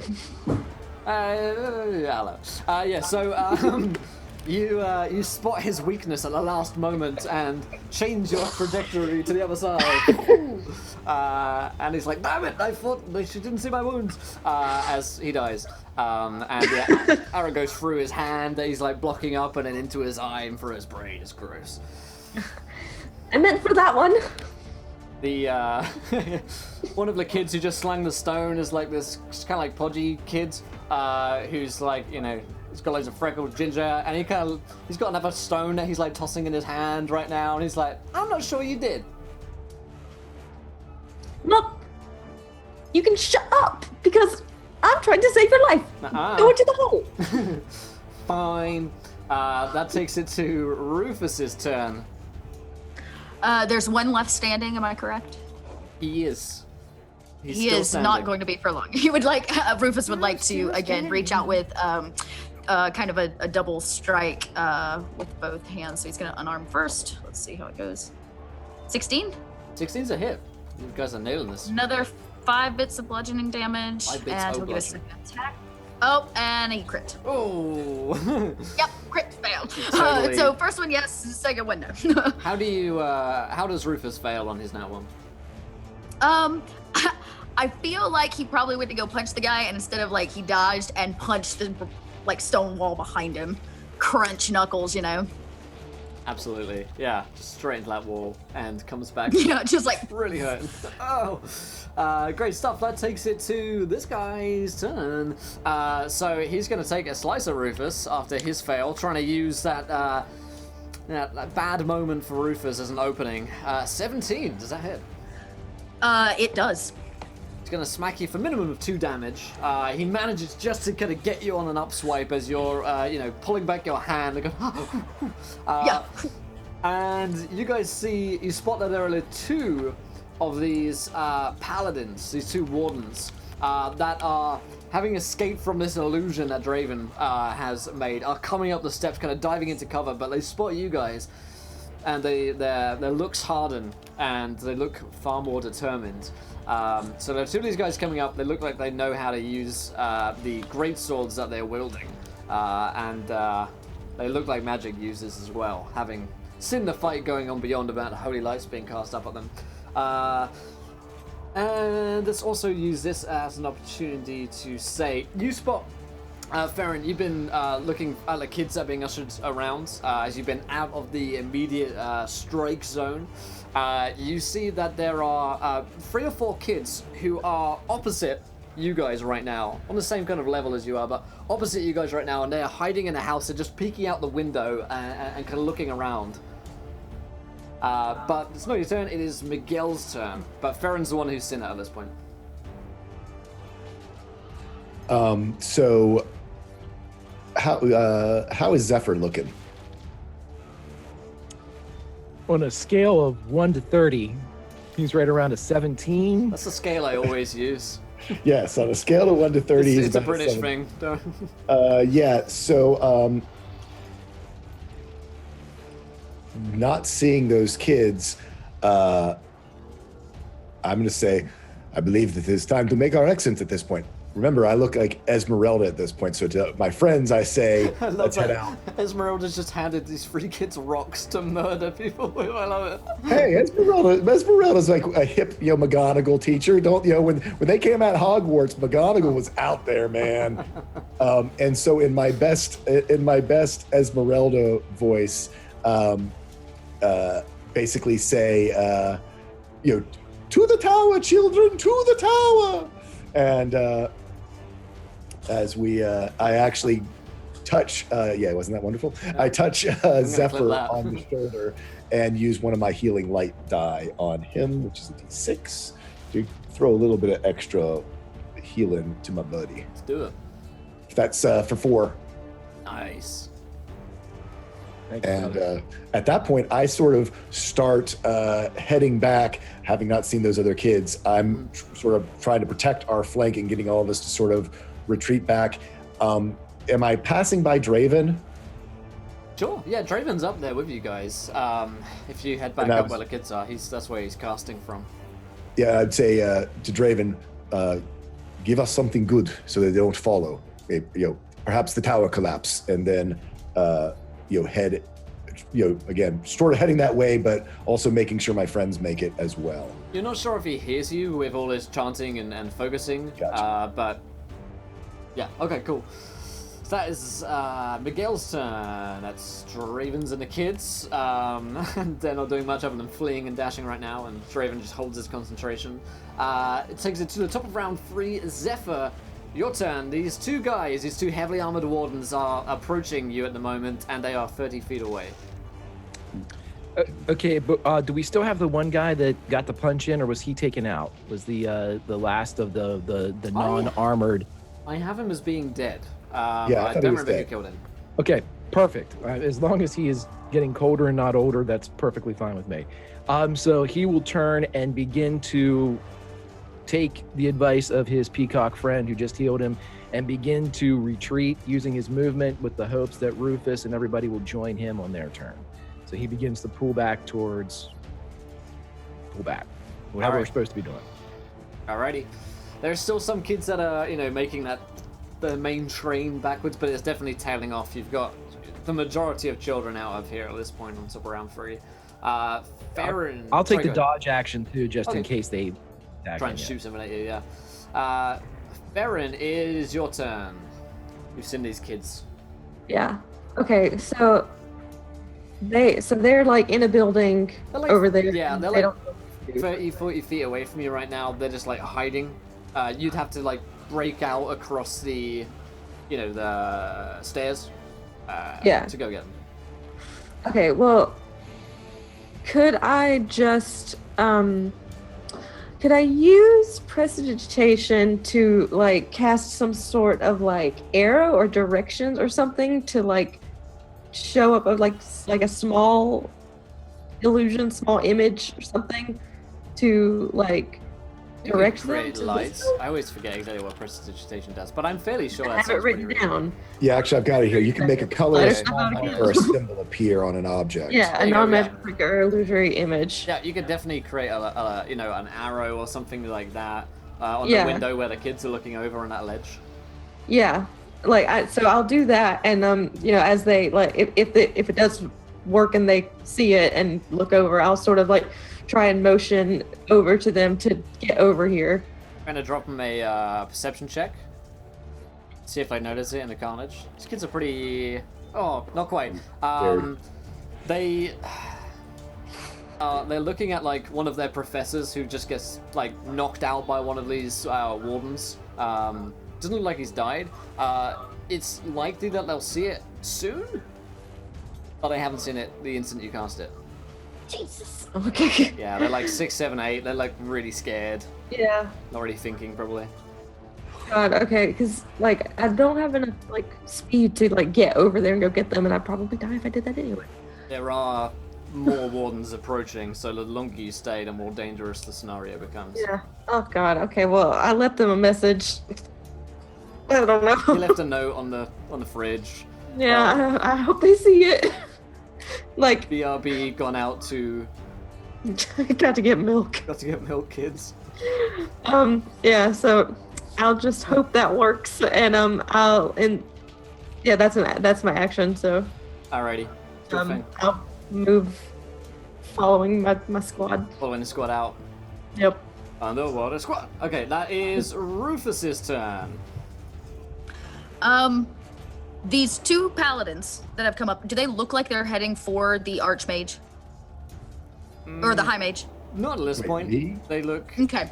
[SPEAKER 1] Hello. Yeah, so you spot his weakness at the last moment and change your trajectory to the other side. And he's like, damn it, I thought she didn't see my wounds, as he dies. And the arrow goes through his hand that he's like blocking up and then into his eye and through his brain. It's gross.
[SPEAKER 3] I meant for that one.
[SPEAKER 1] The one of the kids who just slang the stone is like this kind of like podgy kid who's like, you know, he's got loads of freckled ginger, and he's got another stone that he's like tossing in his hand right now, and he's like, I'm not sure you did.
[SPEAKER 3] Look, you can shut up because I'm trying to save your life. Go into the hole.
[SPEAKER 1] Fine. That takes it to Rufus's turn.
[SPEAKER 5] There's one left standing, am I correct?
[SPEAKER 1] He is.
[SPEAKER 5] He is not going to be for long. He would like, Rufus would like to, again, reach out with kind of a double strike with both hands. So he's going to unarm first. Let's see how it goes. 16?
[SPEAKER 1] 16's a hit. You guys are nailing this.
[SPEAKER 5] Another 5 bits of bludgeoning damage.
[SPEAKER 1] 5 bits
[SPEAKER 5] and
[SPEAKER 1] of
[SPEAKER 5] he'll get a
[SPEAKER 1] bludgeoning.
[SPEAKER 5] second attack. Oh, and he crit.
[SPEAKER 1] Oh.
[SPEAKER 5] Yep, crit failed.
[SPEAKER 1] Totally.
[SPEAKER 5] So first one, yes. Second one, no.
[SPEAKER 1] How does Rufus fail on his nat one?
[SPEAKER 5] I feel like he probably went to go punch the guy, and instead of like he dodged and punched the like stone wall behind him, crunch knuckles, you know.
[SPEAKER 1] Absolutely, yeah, just straight into that wall and comes back.
[SPEAKER 5] Yeah, just like
[SPEAKER 1] Really hurting. Oh, great stuff. That takes it to this guy's turn. So he's going to take a slice at Rufus after his fail, trying to use that bad moment for Rufus as an opening. 17, does that hit?
[SPEAKER 5] it does.
[SPEAKER 1] He's going to smack you for a minimum of 2 damage. He manages just to kind of get you on an upswipe as you're, pulling back your hand. And go,
[SPEAKER 5] Yeah.
[SPEAKER 1] And you spot that there are 2 of these paladins, these 2 wardens, that are having escaped from this illusion that Draven has made, are coming up the steps, kind of diving into cover, but they spot you guys, and their looks harden, and they look far more determined. So there are 2 of these guys coming up. They look like they know how to use the great swords that they're wielding, and they look like magic users as well, having seen the fight going on beyond about holy lights being cast up at them. And let's also use this as an opportunity to say, you spot, Farron, you've been looking at the kids that are being ushered around as you've been out of the immediate strike zone. You see that there are 3 or 4 kids who are opposite you guys right now, on the same kind of level as you are, but opposite you guys right now, and they are hiding in a house. They're just peeking out the window and kind of looking around. But it's not your turn, it is Miguel's turn. But Farron's the one who's seen it at this point.
[SPEAKER 2] So how is Zephyr looking?
[SPEAKER 4] On a scale of 1 to 30, he's right around a 17.
[SPEAKER 1] That's the scale I always use.
[SPEAKER 2] Yes, on a scale of 1 to 30, he's
[SPEAKER 1] It's a
[SPEAKER 2] about
[SPEAKER 1] British
[SPEAKER 2] 7.
[SPEAKER 1] thing. Don't-
[SPEAKER 2] Yeah, so not seeing those kids, I'm going to say, I believe that it's time to make our exit at this point. Remember, I look like Esmeralda at this point, so to my friends, I say,
[SPEAKER 1] I love
[SPEAKER 2] let's head
[SPEAKER 1] that.
[SPEAKER 2] out.
[SPEAKER 1] Esmeralda's just handed these 3 kids rocks to murder people with. I love it.
[SPEAKER 2] Hey, Esmeralda's like a hip, McGonagall teacher. Don't, when they came out of Hogwarts, McGonagall was out there, man. And so in my best Esmeralda voice, basically say, to the tower, children, to the tower. And as I actually touch, wasn't that wonderful?
[SPEAKER 1] Yeah.
[SPEAKER 2] I touch Zephyr
[SPEAKER 1] clip that.
[SPEAKER 2] on the shoulder and use one of my healing light die on him, which is a d6, to throw a little bit of extra healing to my buddy.
[SPEAKER 1] Let's do it.
[SPEAKER 2] That's for 4.
[SPEAKER 1] Nice.
[SPEAKER 4] Thank you,
[SPEAKER 2] And
[SPEAKER 4] brother.
[SPEAKER 2] at that point, I sort of start heading back, having not seen those other kids. I'm sort of trying to protect our flank and getting all of us to sort of retreat back. Am I passing by Draven?
[SPEAKER 1] Sure. Yeah, Draven's up there with you guys. If you head back
[SPEAKER 2] And I
[SPEAKER 1] up
[SPEAKER 2] was-
[SPEAKER 1] where the kids are, that's where he's casting from.
[SPEAKER 2] Yeah, I'd say to Draven, give us something good so that they don't follow. perhaps the tower collapse, and then head, again, sort of heading that way, but also making sure my friends make it as well.
[SPEAKER 1] You're not sure if he hears you with all his chanting and focusing,
[SPEAKER 2] Gotcha.
[SPEAKER 1] but yeah, okay, cool. So that is Miguel's turn. That's Draven's and the kids. And they're not doing much other than fleeing and dashing right now, and Draven just holds his concentration. It takes it to the top of round 3. Zephyr, your turn. These two guys, these two heavily armored wardens, are approaching you at the moment, and they are 30 feet away.
[SPEAKER 4] Okay, but do we still have the one guy that got the punch in, or was he taken out? Was the last of the non-armored?
[SPEAKER 1] I have him as being dead.
[SPEAKER 2] I
[SPEAKER 1] I
[SPEAKER 2] thought he
[SPEAKER 1] don't
[SPEAKER 2] was
[SPEAKER 1] remember who
[SPEAKER 2] dead.
[SPEAKER 1] killed him.
[SPEAKER 4] Okay, perfect. As long as he is getting colder and not older, that's perfectly fine with me. So he will turn and begin to take the advice of his peacock friend who just healed him and begin to retreat using his movement with the hopes that Rufus and everybody will join him on their turn. So he begins to pull back, whatever we're supposed to be doing.
[SPEAKER 1] Alrighty. There's still some kids that are, making the main train backwards, but it's definitely tailing off. You've got the majority of children out of here at this point on top of round 3. Farron.
[SPEAKER 4] I'll take the dodge action too, just in
[SPEAKER 1] Okay.
[SPEAKER 4] case they attack
[SPEAKER 1] Try and shoot someone at you, yeah. Farron, it is your turn. You've seen these kids.
[SPEAKER 3] Yeah. Okay, so they're like in a building
[SPEAKER 1] They're like-
[SPEAKER 3] over there.
[SPEAKER 1] yeah,
[SPEAKER 3] and
[SPEAKER 1] they're
[SPEAKER 3] they
[SPEAKER 1] like-
[SPEAKER 3] don't
[SPEAKER 1] 30, 40 feet away from you right now. They're just like hiding. You'd have to like break out across the, the stairs to go get them.
[SPEAKER 3] Okay, well, could I just could I use prestidigitation to like cast some sort of like arrow or directions or something to like show up of like a small illusion, small image or something to like
[SPEAKER 1] You can
[SPEAKER 3] direct them
[SPEAKER 1] create
[SPEAKER 3] to
[SPEAKER 1] lights.
[SPEAKER 3] this?
[SPEAKER 1] I always forget exactly what prestidigitation does, but I'm fairly sure
[SPEAKER 3] I
[SPEAKER 1] that
[SPEAKER 3] have it
[SPEAKER 1] sounds pretty
[SPEAKER 3] written
[SPEAKER 1] real.
[SPEAKER 3] down.
[SPEAKER 2] Yeah, actually, I've got it here. You can make a color
[SPEAKER 3] Letters
[SPEAKER 1] Okay.
[SPEAKER 2] or a symbol appear on an object.
[SPEAKER 3] Yeah,
[SPEAKER 1] There
[SPEAKER 3] a
[SPEAKER 1] you go,
[SPEAKER 3] non-magic or illusory image.
[SPEAKER 1] Yeah, you could definitely create an arrow or something like that on
[SPEAKER 3] Yeah.
[SPEAKER 1] the window where the kids are looking over on that ledge.
[SPEAKER 3] Yeah, so I'll do that, and as they like, if it does work and they see it and look over, I'll sort of like try and motion over to them to get over here.
[SPEAKER 1] I'm gonna drop them a perception check. See if they notice it in the carnage. These kids are pretty. Oh, not quite. They're looking at like one of their professors who just gets like knocked out by one of these wardens. Doesn't look like he's died. It's likely that they'll see it soon, but they haven't seen it the instant you cast it.
[SPEAKER 3] Jesus. Okay.
[SPEAKER 1] Yeah, they're like 6, 7, 8. They're like really scared.
[SPEAKER 3] Yeah.
[SPEAKER 1] Not really thinking probably.
[SPEAKER 3] God. Okay. Because like I don't have enough like speed to like get over there and go get them, and I'd probably die if I did that anyway.
[SPEAKER 1] There are more wardens approaching, so the longer you stay, the more dangerous the scenario becomes.
[SPEAKER 3] Yeah. Oh God. Okay. Well, I left them a message. I don't know.
[SPEAKER 1] You left a note on the fridge.
[SPEAKER 3] Yeah. I hope they see it. Like,
[SPEAKER 1] BRB gone out to
[SPEAKER 3] I got to get milk.
[SPEAKER 1] got to get milk, kids.
[SPEAKER 3] Yeah, so I'll just hope that works, and that's my action. So
[SPEAKER 1] Alrighty, sure thing.
[SPEAKER 3] I'll move, following my squad.
[SPEAKER 1] Following the squad out.
[SPEAKER 3] Yep.
[SPEAKER 1] Underwater squad. Okay, that is Rufus's turn.
[SPEAKER 5] These two paladins that have come up, do they look like they're heading for the archmage? Or the high mage?
[SPEAKER 1] Not at this
[SPEAKER 2] Wait,
[SPEAKER 1] point.
[SPEAKER 2] me?
[SPEAKER 1] They look
[SPEAKER 5] Okay.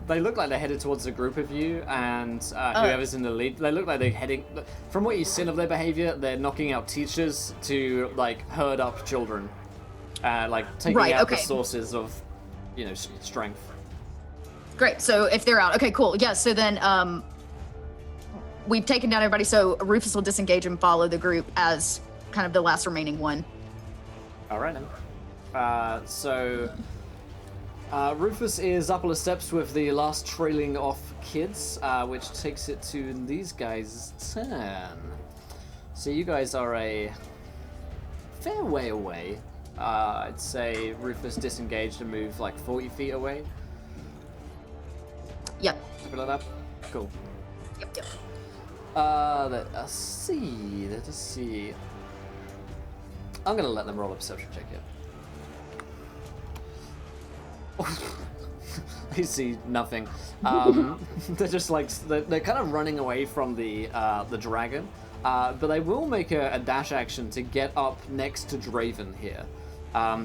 [SPEAKER 1] they look like they're headed towards a group of you, and whoever's in the lead. They look like they're heading. From what you've seen of their behavior, they're knocking out teachers to like herd up children, like taking
[SPEAKER 5] Right,
[SPEAKER 1] out
[SPEAKER 5] okay.
[SPEAKER 1] the sources of, strength.
[SPEAKER 5] Great. So if they're out, okay, cool. Yeah. So then, we've taken down everybody. So Rufus will disengage and follow the group as kind of the last remaining one.
[SPEAKER 1] All right then. Rufus is up on the steps with the last trailing off kids, which takes it to these guys' turn. So you guys are a fair way away. I'd say Rufus disengaged and moved like 40 feet away.
[SPEAKER 5] Yep.
[SPEAKER 1] Something like that. Cool.
[SPEAKER 5] Yep.
[SPEAKER 1] Let us see. I'm gonna let them roll a perception check here. You see nothing. They're just like they're kind of running away from the dragon, but they will make a dash action to get up next to Draven here.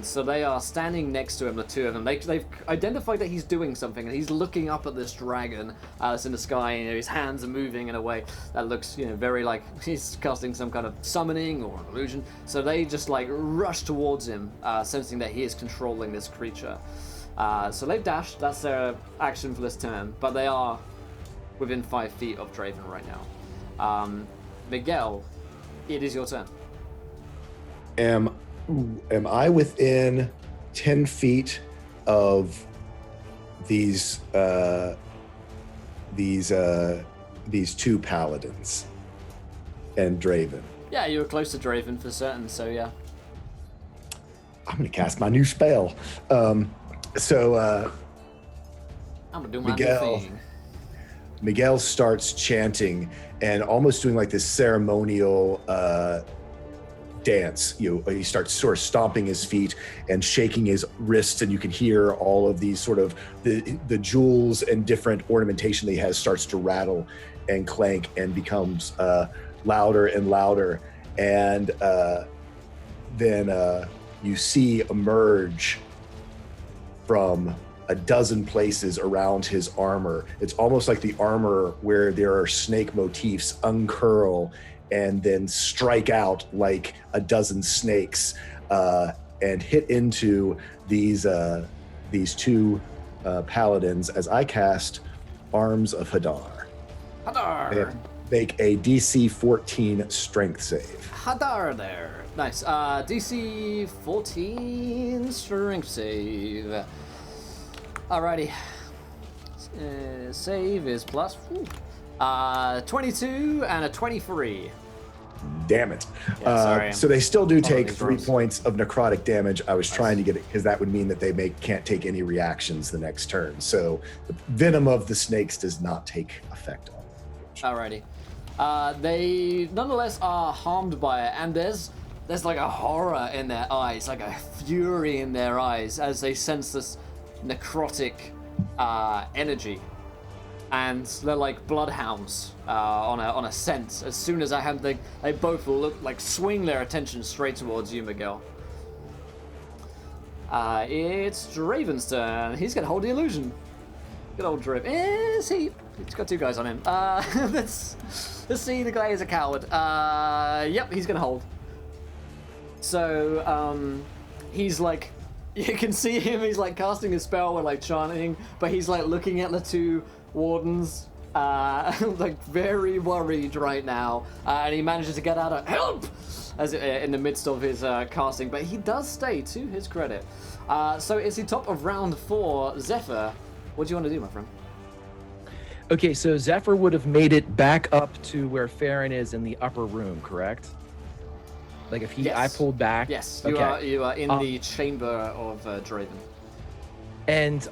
[SPEAKER 1] So they are standing next to him, the two of them. They've identified that he's doing something, and he's looking up at this dragon that's in the sky. And, his hands are moving in a way that looks, very like he's casting some kind of summoning or an illusion. So they just like rush towards him, sensing that he is controlling this creature. So they've dashed. That's their action for this turn, but they are within 5 feet of Draven right now. Miguel, it is your turn.
[SPEAKER 2] Am I within 10 feet of these two paladins and Draven?
[SPEAKER 1] Yeah, you were close to Draven for certain, so yeah.
[SPEAKER 2] I'm gonna cast my new spell.
[SPEAKER 1] I'm gonna do my new thing.
[SPEAKER 2] Miguel starts chanting and almost doing like this ceremonial dance. He starts sort of stomping his feet and shaking his wrists, and you can hear all of these sort of the jewels and different ornamentation that he has starts to rattle and clank and becomes louder and louder. And then you see emerge from a dozen places around his armor. It's almost like the armor where there are snake motifs uncurl and then strike out like a dozen snakes and hit into these two paladins as I cast Arms of Hadar.
[SPEAKER 1] Hadar!
[SPEAKER 2] And make a DC 14 strength save.
[SPEAKER 1] Hadar there. Nice. DC 14 strength save. Alrighty. Save is plus 22 and a 23.
[SPEAKER 2] Damn it.
[SPEAKER 1] Yeah, sorry.
[SPEAKER 2] So they still do take
[SPEAKER 1] these
[SPEAKER 2] 3
[SPEAKER 1] rolls.
[SPEAKER 2] points of necrotic damage. I was trying to get it because that would mean that they can't take any reactions the next turn. So the venom of the snakes does not take effect on them.
[SPEAKER 1] Alrighty. They nonetheless are harmed by it, and there's like a horror in their eyes, like a fury in their eyes as they sense this necrotic energy. And they're like bloodhounds on a scent. As soon as they both will swing their attention straight towards you, Miguel. It's Draven's turn. He's gonna hold the illusion. Good old Draven. Is he? He's got two guys on him. Let's see. The guy is a coward. Yep, he's gonna hold. So he's like, you can see him. He's like casting a spell with like chanting, but he's like looking at the two wardens, like very worried right now, and he manages to get out of help in the midst of his casting, but he does stay, to his credit. So it's the top of round 4. Zephyr, what do you want to do, my friend?
[SPEAKER 4] Okay, so Zephyr would have made it back up to where Farron is in the upper room, correct? Like if
[SPEAKER 1] Yes.
[SPEAKER 4] I pulled back.
[SPEAKER 1] Yes,
[SPEAKER 4] Okay.
[SPEAKER 1] you are in the chamber of Draven.
[SPEAKER 4] And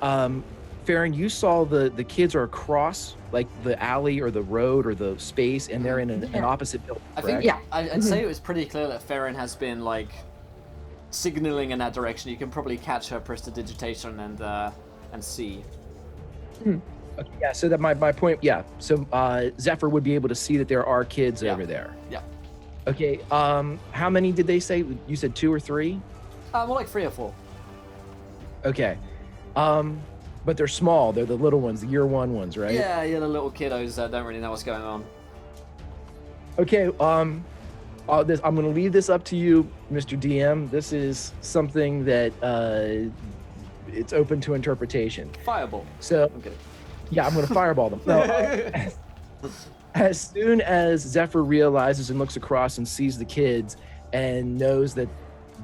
[SPEAKER 4] Farron, you saw the kids are across like the alley or the road or the space, and they're in an opposite building.
[SPEAKER 1] I think
[SPEAKER 4] correct?
[SPEAKER 1] I'd say it was pretty clear that Farron has been like signaling in that direction. You can probably catch her prestidigitation and see.
[SPEAKER 4] Okay, yeah. So that my point. Yeah. So Zephyr would be able to see that there are kids over there.
[SPEAKER 1] Yeah.
[SPEAKER 4] Okay. How many did they say? You said 2 or 3?
[SPEAKER 1] More like 3 or 4.
[SPEAKER 4] Okay. But they're small. They're the little ones, the year 1 ones, right?
[SPEAKER 1] Yeah, the little kiddos that don't really know what's going on.
[SPEAKER 4] Okay. I'm going to leave this up to you, Mr. DM. This is something that it's open to interpretation.
[SPEAKER 1] Fireball.
[SPEAKER 4] So,
[SPEAKER 1] I'm kidding.
[SPEAKER 4] yeah, I'm going to fireball them. No, as soon as Zephyr realizes and looks across and sees the kids and knows that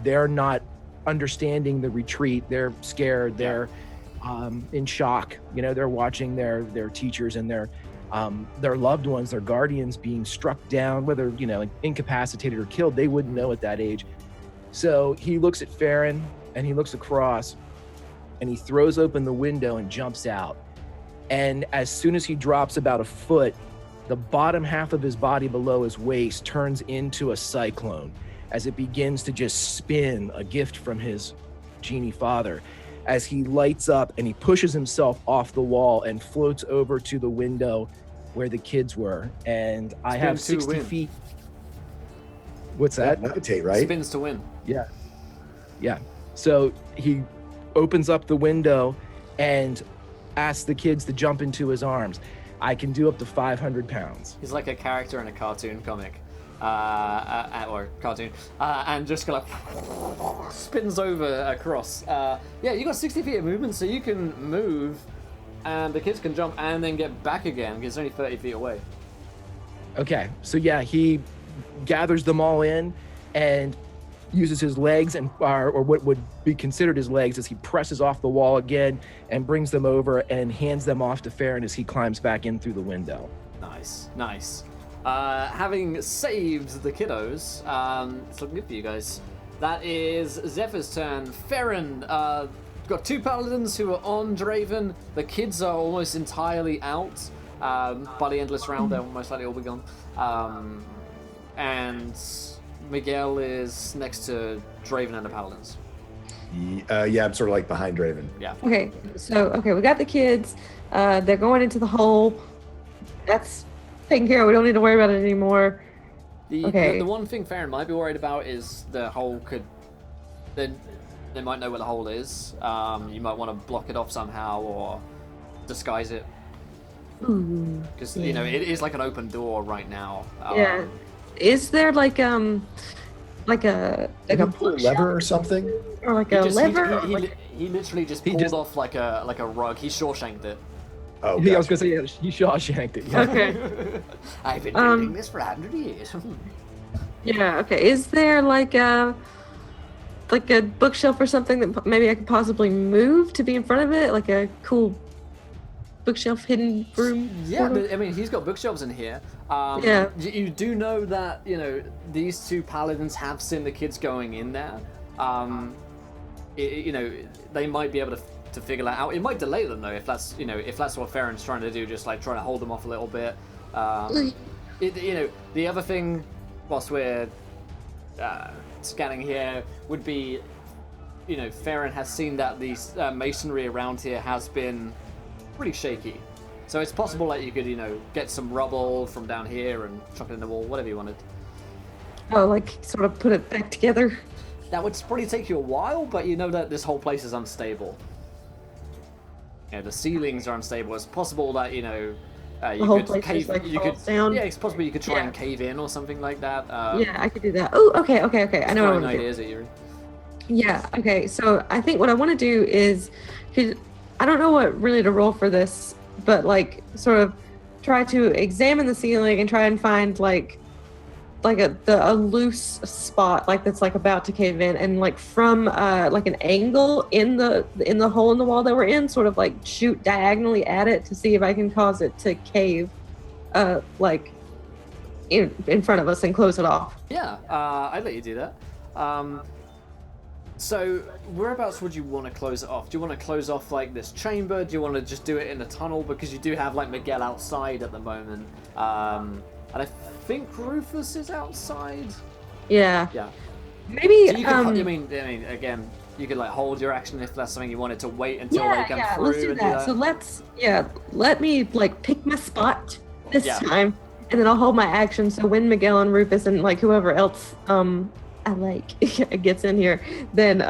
[SPEAKER 4] they're not understanding the retreat, they're scared, they're in shock. They're watching their teachers and their loved ones, their guardians being struck down, whether incapacitated or killed. They wouldn't know at that age. So he looks at Farron and he looks across and he throws open the window and jumps out. And as soon as he drops about a foot, the bottom half of his body below his waist turns into a cyclone as it begins to just spin, a gift from his genie father, as he lights up and he pushes himself off the wall and floats over to the window where the kids were. And I have
[SPEAKER 1] Spins to
[SPEAKER 4] 60
[SPEAKER 1] win.
[SPEAKER 4] feet. What's that?
[SPEAKER 2] Levitate, right?
[SPEAKER 1] Spins to win.
[SPEAKER 4] Yeah. So he opens up the window and asks the kids to jump into his arms. I can do up to 500 pounds.
[SPEAKER 1] He's like a character in a cartoon comic. Or cartoon. And just kind of spins over across. Yeah, you got 60 feet of movement, so you can move, and the kids can jump and then get back again, because it's only 30 feet away.
[SPEAKER 4] Okay, so yeah, he gathers them all in and uses his legs and or what would be considered his legs as he presses off the wall again and brings them over and hands them off to Farron as he climbs back in through the window.
[SPEAKER 1] Nice. Having saved the kiddos, it's looking good for you guys. That is Zephyr's turn. Farron, got 2 paladins who are on Draven. The kids are almost entirely out. By the endless round, they'll most likely all be gone. And Miguel is next to Draven and the paladins.
[SPEAKER 2] Yeah, I'm sort of like behind Draven.
[SPEAKER 1] Yeah.
[SPEAKER 3] Okay, so we got the kids. They're going into the hole. That's taken care of. We don't need to worry about it anymore.
[SPEAKER 1] The one thing Farron might be worried about is the hole could. They might know where the hole is. You might want to block it off somehow or disguise it. Because you know it is like an open door right now.
[SPEAKER 3] Yeah. Is there like a
[SPEAKER 2] Pull a lever or something?
[SPEAKER 3] or like a lever?
[SPEAKER 1] He literally just pulled off like a rug. He Shawshanked it.
[SPEAKER 2] Oh,
[SPEAKER 4] Yeah, I was
[SPEAKER 2] gotcha.
[SPEAKER 4] gonna say, yeah, he Shawshanked it. Yeah.
[SPEAKER 3] Okay.
[SPEAKER 1] I've been building this for 100 years.
[SPEAKER 3] Yeah. Okay. Is there like a bookshelf or something that maybe I could possibly move to be in front of it, like a cool bookshelf hidden room?
[SPEAKER 1] Yeah, but I mean, he's got bookshelves in here.
[SPEAKER 3] Yeah.
[SPEAKER 1] You do know that, you know, these 2 paladins have seen the kids going in there. You know, they might be able to figure that out. It might delay them, though, if that's what Farron's trying to do, just like trying to hold them off a little bit. You know, the other thing, whilst we're scanning here, would be, you know, Farron has seen that the masonry around here has been pretty shaky. So it's possible that you could, you know, get some rubble from down here and chuck it in the wall, whatever you wanted.
[SPEAKER 3] Oh, like sort of put it back together.
[SPEAKER 1] That would probably take you a while, but you know that this whole place is unstable. You know, the ceilings are unstable. It's possible that, you know, you
[SPEAKER 3] whole
[SPEAKER 1] could
[SPEAKER 3] place
[SPEAKER 1] cave.
[SPEAKER 3] just, like,
[SPEAKER 1] You
[SPEAKER 3] falls
[SPEAKER 1] could.
[SPEAKER 3] down?
[SPEAKER 1] Yeah, it's possible you could try
[SPEAKER 3] Yeah.
[SPEAKER 1] and cave in or something like that.
[SPEAKER 3] Yeah, I could do that. Oh, okay. I know what I
[SPEAKER 1] Throwing
[SPEAKER 3] want to do.
[SPEAKER 1] ideas at you.
[SPEAKER 3] Yeah, okay. So I think what I want to do is, 'cause I don't know what really to roll for this, but like sort of try to examine the ceiling and try and find like a loose spot like that's like about to cave in, and like from like an angle in the hole in the wall that we're in, sort of like shoot diagonally at it to see if I can cause it to cave, like in front of us and close it off.
[SPEAKER 1] Yeah, I'd let you do that. So, whereabouts would you want to close it off? Do you want to close off like this chamber? Do you want to just do it in a tunnel? Because you do have like Miguel outside at the moment, and I think Rufus is outside.
[SPEAKER 3] Yeah.
[SPEAKER 1] Yeah.
[SPEAKER 3] Maybe.
[SPEAKER 1] So you could, I mean, again, you could like hold your action if that's something you wanted to wait until they come through.
[SPEAKER 3] Let's do
[SPEAKER 1] and
[SPEAKER 3] that. So let me like pick my spot this
[SPEAKER 1] Yeah.
[SPEAKER 3] time, and then I'll hold my action. So when Miguel and Rufus and like whoever else I like gets in here, then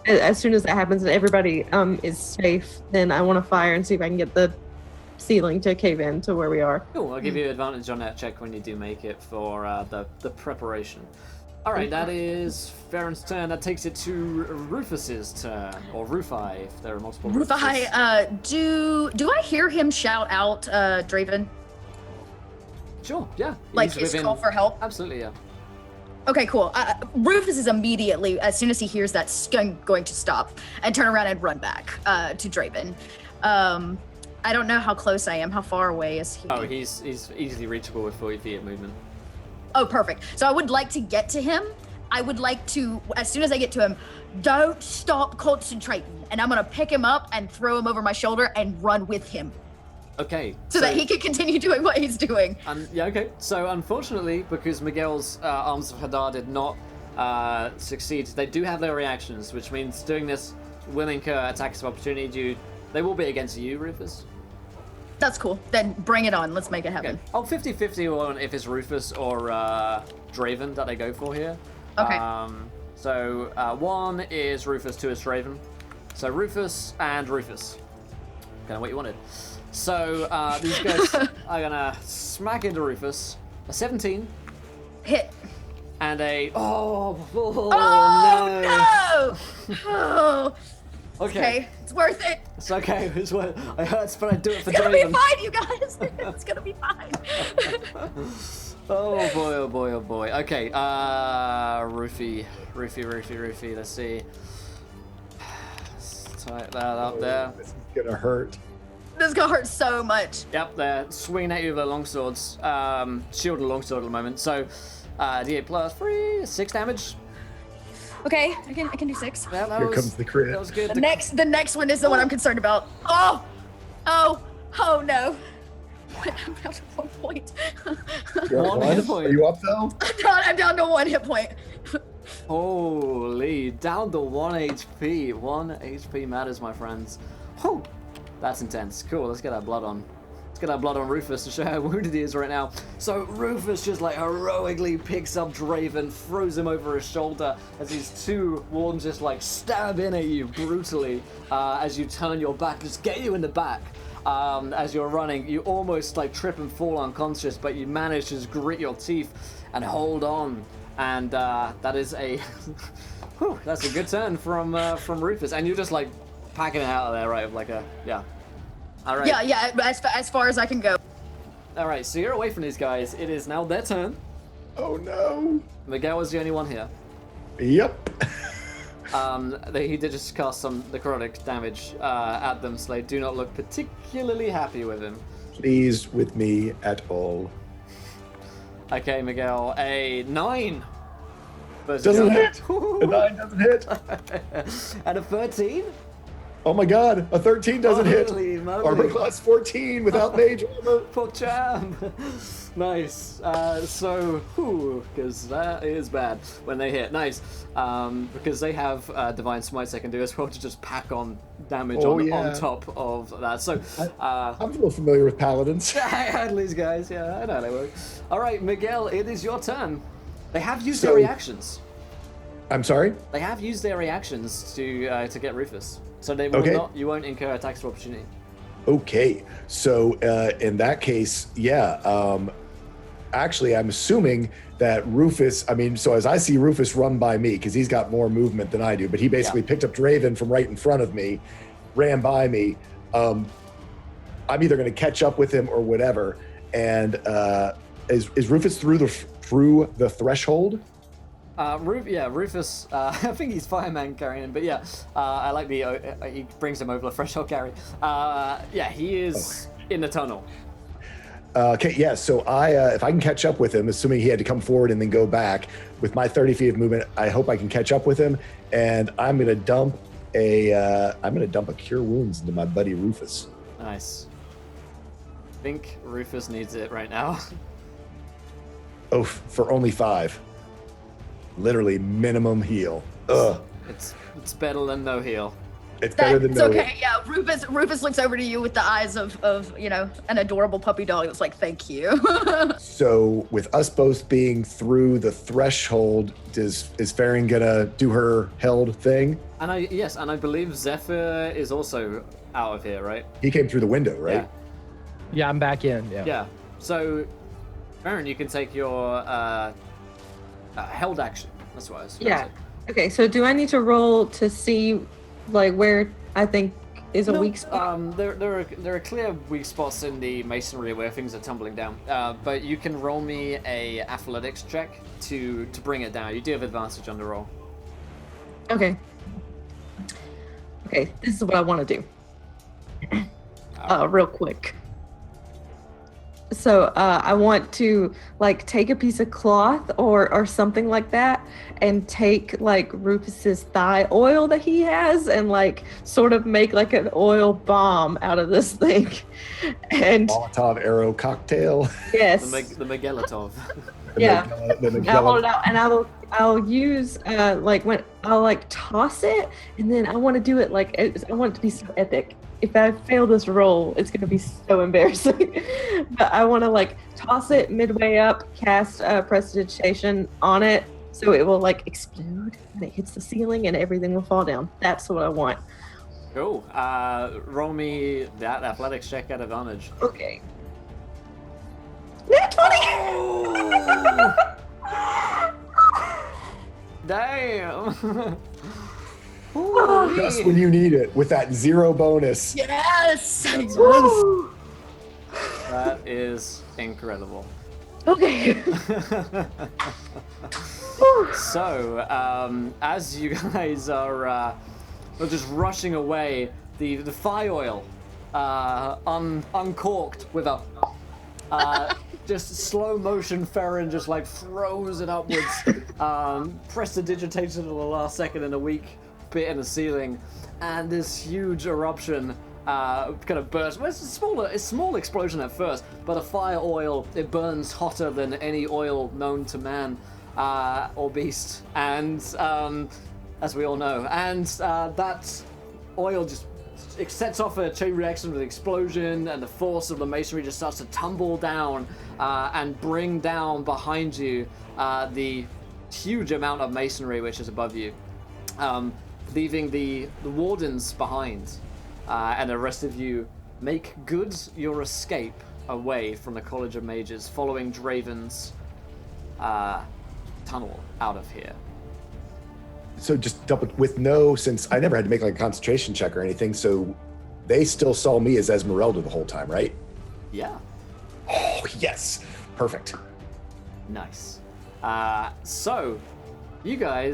[SPEAKER 3] as soon as that happens and everybody is safe, then I want to fire and see if I can get the ceiling to cave in to where we are.
[SPEAKER 1] Cool. I'll give you advantage on that check when you do make it for the preparation. All right, that is Farron's turn. That takes it to Rufus's turn, or Rufi, if there are multiple.
[SPEAKER 5] Rufi, do I hear him shout out, Draven?
[SPEAKER 1] Sure. Yeah.
[SPEAKER 5] Like
[SPEAKER 1] he's
[SPEAKER 5] his call for help?
[SPEAKER 1] Absolutely. Yeah.
[SPEAKER 5] Okay, cool. Rufus is immediately, as soon as he hears that, going to stop and turn around and run back to Draven. I don't know how close I am. How far away is he?
[SPEAKER 1] Oh, he's easily reachable with 40 feet of movement.
[SPEAKER 5] Oh, perfect. So I would like to get to him. I would like to, as soon as I get to him, don't stop concentrating. And I'm going to pick him up and throw him over my shoulder and run with him.
[SPEAKER 1] Okay.
[SPEAKER 5] so that he can continue doing what he's doing.
[SPEAKER 1] Yeah, okay. So unfortunately, because Miguel's Arms of Hadar did not succeed, they do have their reactions, which means doing this will incur attacks of opportunity. They will be against you, Rufus.
[SPEAKER 5] That's cool. Then bring it on. Let's make it happen.
[SPEAKER 1] Okay. Oh, 50-50 on if it's Rufus or Draven that I go for here.
[SPEAKER 5] Okay.
[SPEAKER 1] So 1 is Rufus, 2 is Draven. So Rufus and Rufus. Kind of what you wanted. So these guys are gonna smack into Rufus. A 17.
[SPEAKER 5] Hit.
[SPEAKER 1] And a
[SPEAKER 5] Oh
[SPEAKER 1] no.
[SPEAKER 5] Oh.
[SPEAKER 1] Okay.
[SPEAKER 5] It's worth it.
[SPEAKER 1] It's okay. It's what I hurts, but I do it for
[SPEAKER 5] It's gonna be
[SPEAKER 1] Draven.
[SPEAKER 5] fine, you guys. It's gonna be fine.
[SPEAKER 1] Oh boy, oh boy, oh boy. Okay, Roofy. Let's see. Let's type that up there.
[SPEAKER 2] This is gonna hurt.
[SPEAKER 5] This is gonna hurt so much.
[SPEAKER 1] Yep, they're swinging at you with their longswords. Shield and longsword at the moment. So, D8 plus 3, 6 damage.
[SPEAKER 5] Okay, I can do 6.
[SPEAKER 1] Yeah, that
[SPEAKER 2] Here
[SPEAKER 1] was,
[SPEAKER 2] comes the crit.
[SPEAKER 1] That was good.
[SPEAKER 5] The next one is the one I'm concerned about. Oh no. I'm down to 1 point.
[SPEAKER 2] You're
[SPEAKER 1] One
[SPEAKER 2] at
[SPEAKER 1] hit point.
[SPEAKER 2] Are you up though?
[SPEAKER 5] I'm down to 1 hit point.
[SPEAKER 1] Holy, down to 1 HP. 1 HP matters, my friends. Whew, that's intense. Cool, let's get our blood on. Let's get our blood on Rufus to show how wounded he is right now. So Rufus just like heroically picks up Draven, throws him over his shoulder as these 2 wardens just like stab in at you brutally as you turn your back, just get you in the back. As you're running, you almost like trip and fall unconscious, but you manage to just grit your teeth and hold on. And that is a, whew, that's a good turn from Rufus. And you're just like packing it out of there, right? Like a, yeah. All right.
[SPEAKER 5] Yeah. As far as I can go.
[SPEAKER 1] All right. So you're away from these guys. It is now their turn.
[SPEAKER 2] Oh no.
[SPEAKER 1] Miguel was the only one here.
[SPEAKER 2] Yep.
[SPEAKER 1] He did just cast some necrotic damage at them, so they do not look particularly happy with him.
[SPEAKER 2] Pleased with me at all.
[SPEAKER 1] Okay, Miguel, a 9.
[SPEAKER 2] Doesn't hit. A 9 doesn't hit.
[SPEAKER 1] And a 13?
[SPEAKER 2] Oh my god, a 13 doesn't
[SPEAKER 1] Holy
[SPEAKER 2] hit.
[SPEAKER 1] moly.
[SPEAKER 2] Armor class 14 without mage armor.
[SPEAKER 1] Poor Cham. Nice. Because that is bad when they hit. Nice. Because they have Divine Smites they can do as well to just pack on damage on top of that. So,
[SPEAKER 2] I'm a little familiar with paladins.
[SPEAKER 1] I had these guys. Yeah, I know they work. All right, Miguel, it is your turn. They have used their reactions.
[SPEAKER 2] I'm sorry?
[SPEAKER 1] They have used their reactions to get Rufus. So they will not. You won't incur attacks of opportunity.
[SPEAKER 2] Okay, so in that case, yeah. Actually, I'm assuming that Rufus, so as I see Rufus run by me, because he's got more movement than I do, but he basically picked up Draven from right in front of me, ran by me. I'm either going to catch up with him or whatever. And is Rufus through the threshold?
[SPEAKER 1] Rufus, I think he's fireman carrying him, but yeah, I like he brings him over the threshold carry. He is in the tunnel.
[SPEAKER 2] Okay, yeah, so if I can catch up with him, assuming he had to come forward and then go back, with my 30 feet of movement, I hope I can catch up with him, and I'm gonna dump a Cure Wounds into my buddy Rufus.
[SPEAKER 1] Nice. I think Rufus needs it right now.
[SPEAKER 2] Oh, for only 5. Literally minimum heal. Ugh.
[SPEAKER 1] It's better than no heal.
[SPEAKER 2] It's better than no.
[SPEAKER 5] It's okay. Yeah, Rufus looks over to you with the eyes of an adorable puppy dog that's like, thank you.
[SPEAKER 2] So with us both being through the threshold, is Farron gonna do her held thing?
[SPEAKER 1] And I believe Zephyr is also out of here, right?
[SPEAKER 2] He came through the window, right?
[SPEAKER 4] Yeah, I'm back in.
[SPEAKER 1] Yeah. So, Farron, you can take your held action. That's what I was gonna say.
[SPEAKER 3] Okay, so do I need to roll to see like where I think is a weak spot?
[SPEAKER 1] There are clear weak spots in the masonry where things are tumbling down. But you can roll me a athletics check to bring it down. You do have advantage on the roll.
[SPEAKER 3] Okay, this is what I want to do. Real quick. So I want to like take a piece of cloth or something like that and take like Rufus's thigh oil that he has and like sort of make like an oil bomb out of this thing. And
[SPEAKER 2] Molotov arrow cocktail.
[SPEAKER 3] yes,
[SPEAKER 1] The Miguelatov.
[SPEAKER 3] yeah.
[SPEAKER 2] The
[SPEAKER 3] I'll hold it
[SPEAKER 2] Magellan.
[SPEAKER 3] out and I'll use like when I'll like toss it and then I want to do it like I want it to be so epic. If I fail this roll, it's gonna be so embarrassing. But I want to like toss it midway up, cast prestidigitation on it, so it will like explode when it hits the ceiling and everything will fall down. That's what I want.
[SPEAKER 1] Cool. Roll me that athletics check at advantage.
[SPEAKER 3] Okay. Nat 20!
[SPEAKER 1] Damn.
[SPEAKER 2] Just when you need it, with that 0 bonus.
[SPEAKER 6] Yes.
[SPEAKER 1] That's
[SPEAKER 3] Woo!
[SPEAKER 1] That is incredible.
[SPEAKER 3] Okay.
[SPEAKER 1] So, as you guys are just rushing away, the fire oil uncorked with a just slow motion Farron just like throws it upwards, prestidigitated at the last second in a weak bit in the ceiling, and this huge eruption kind of bursts. Well, it's a small explosion at first, but a fire oil, it burns hotter than any oil known to man or beast, and as we all know, and that oil just it sets off a chain reaction with an explosion, and the force of the masonry just starts to tumble down and bring down behind you the huge amount of masonry which is above you, leaving the wardens behind, and the rest of you make good your escape away from the College of Mages, following Draven's tunnel out of here.
[SPEAKER 2] So just double with no, since I never had to make like a concentration check or anything, so they still saw me as Esmeralda the whole time, right?
[SPEAKER 1] Yeah.
[SPEAKER 2] Oh, yes. Perfect.
[SPEAKER 1] Nice. So, you guys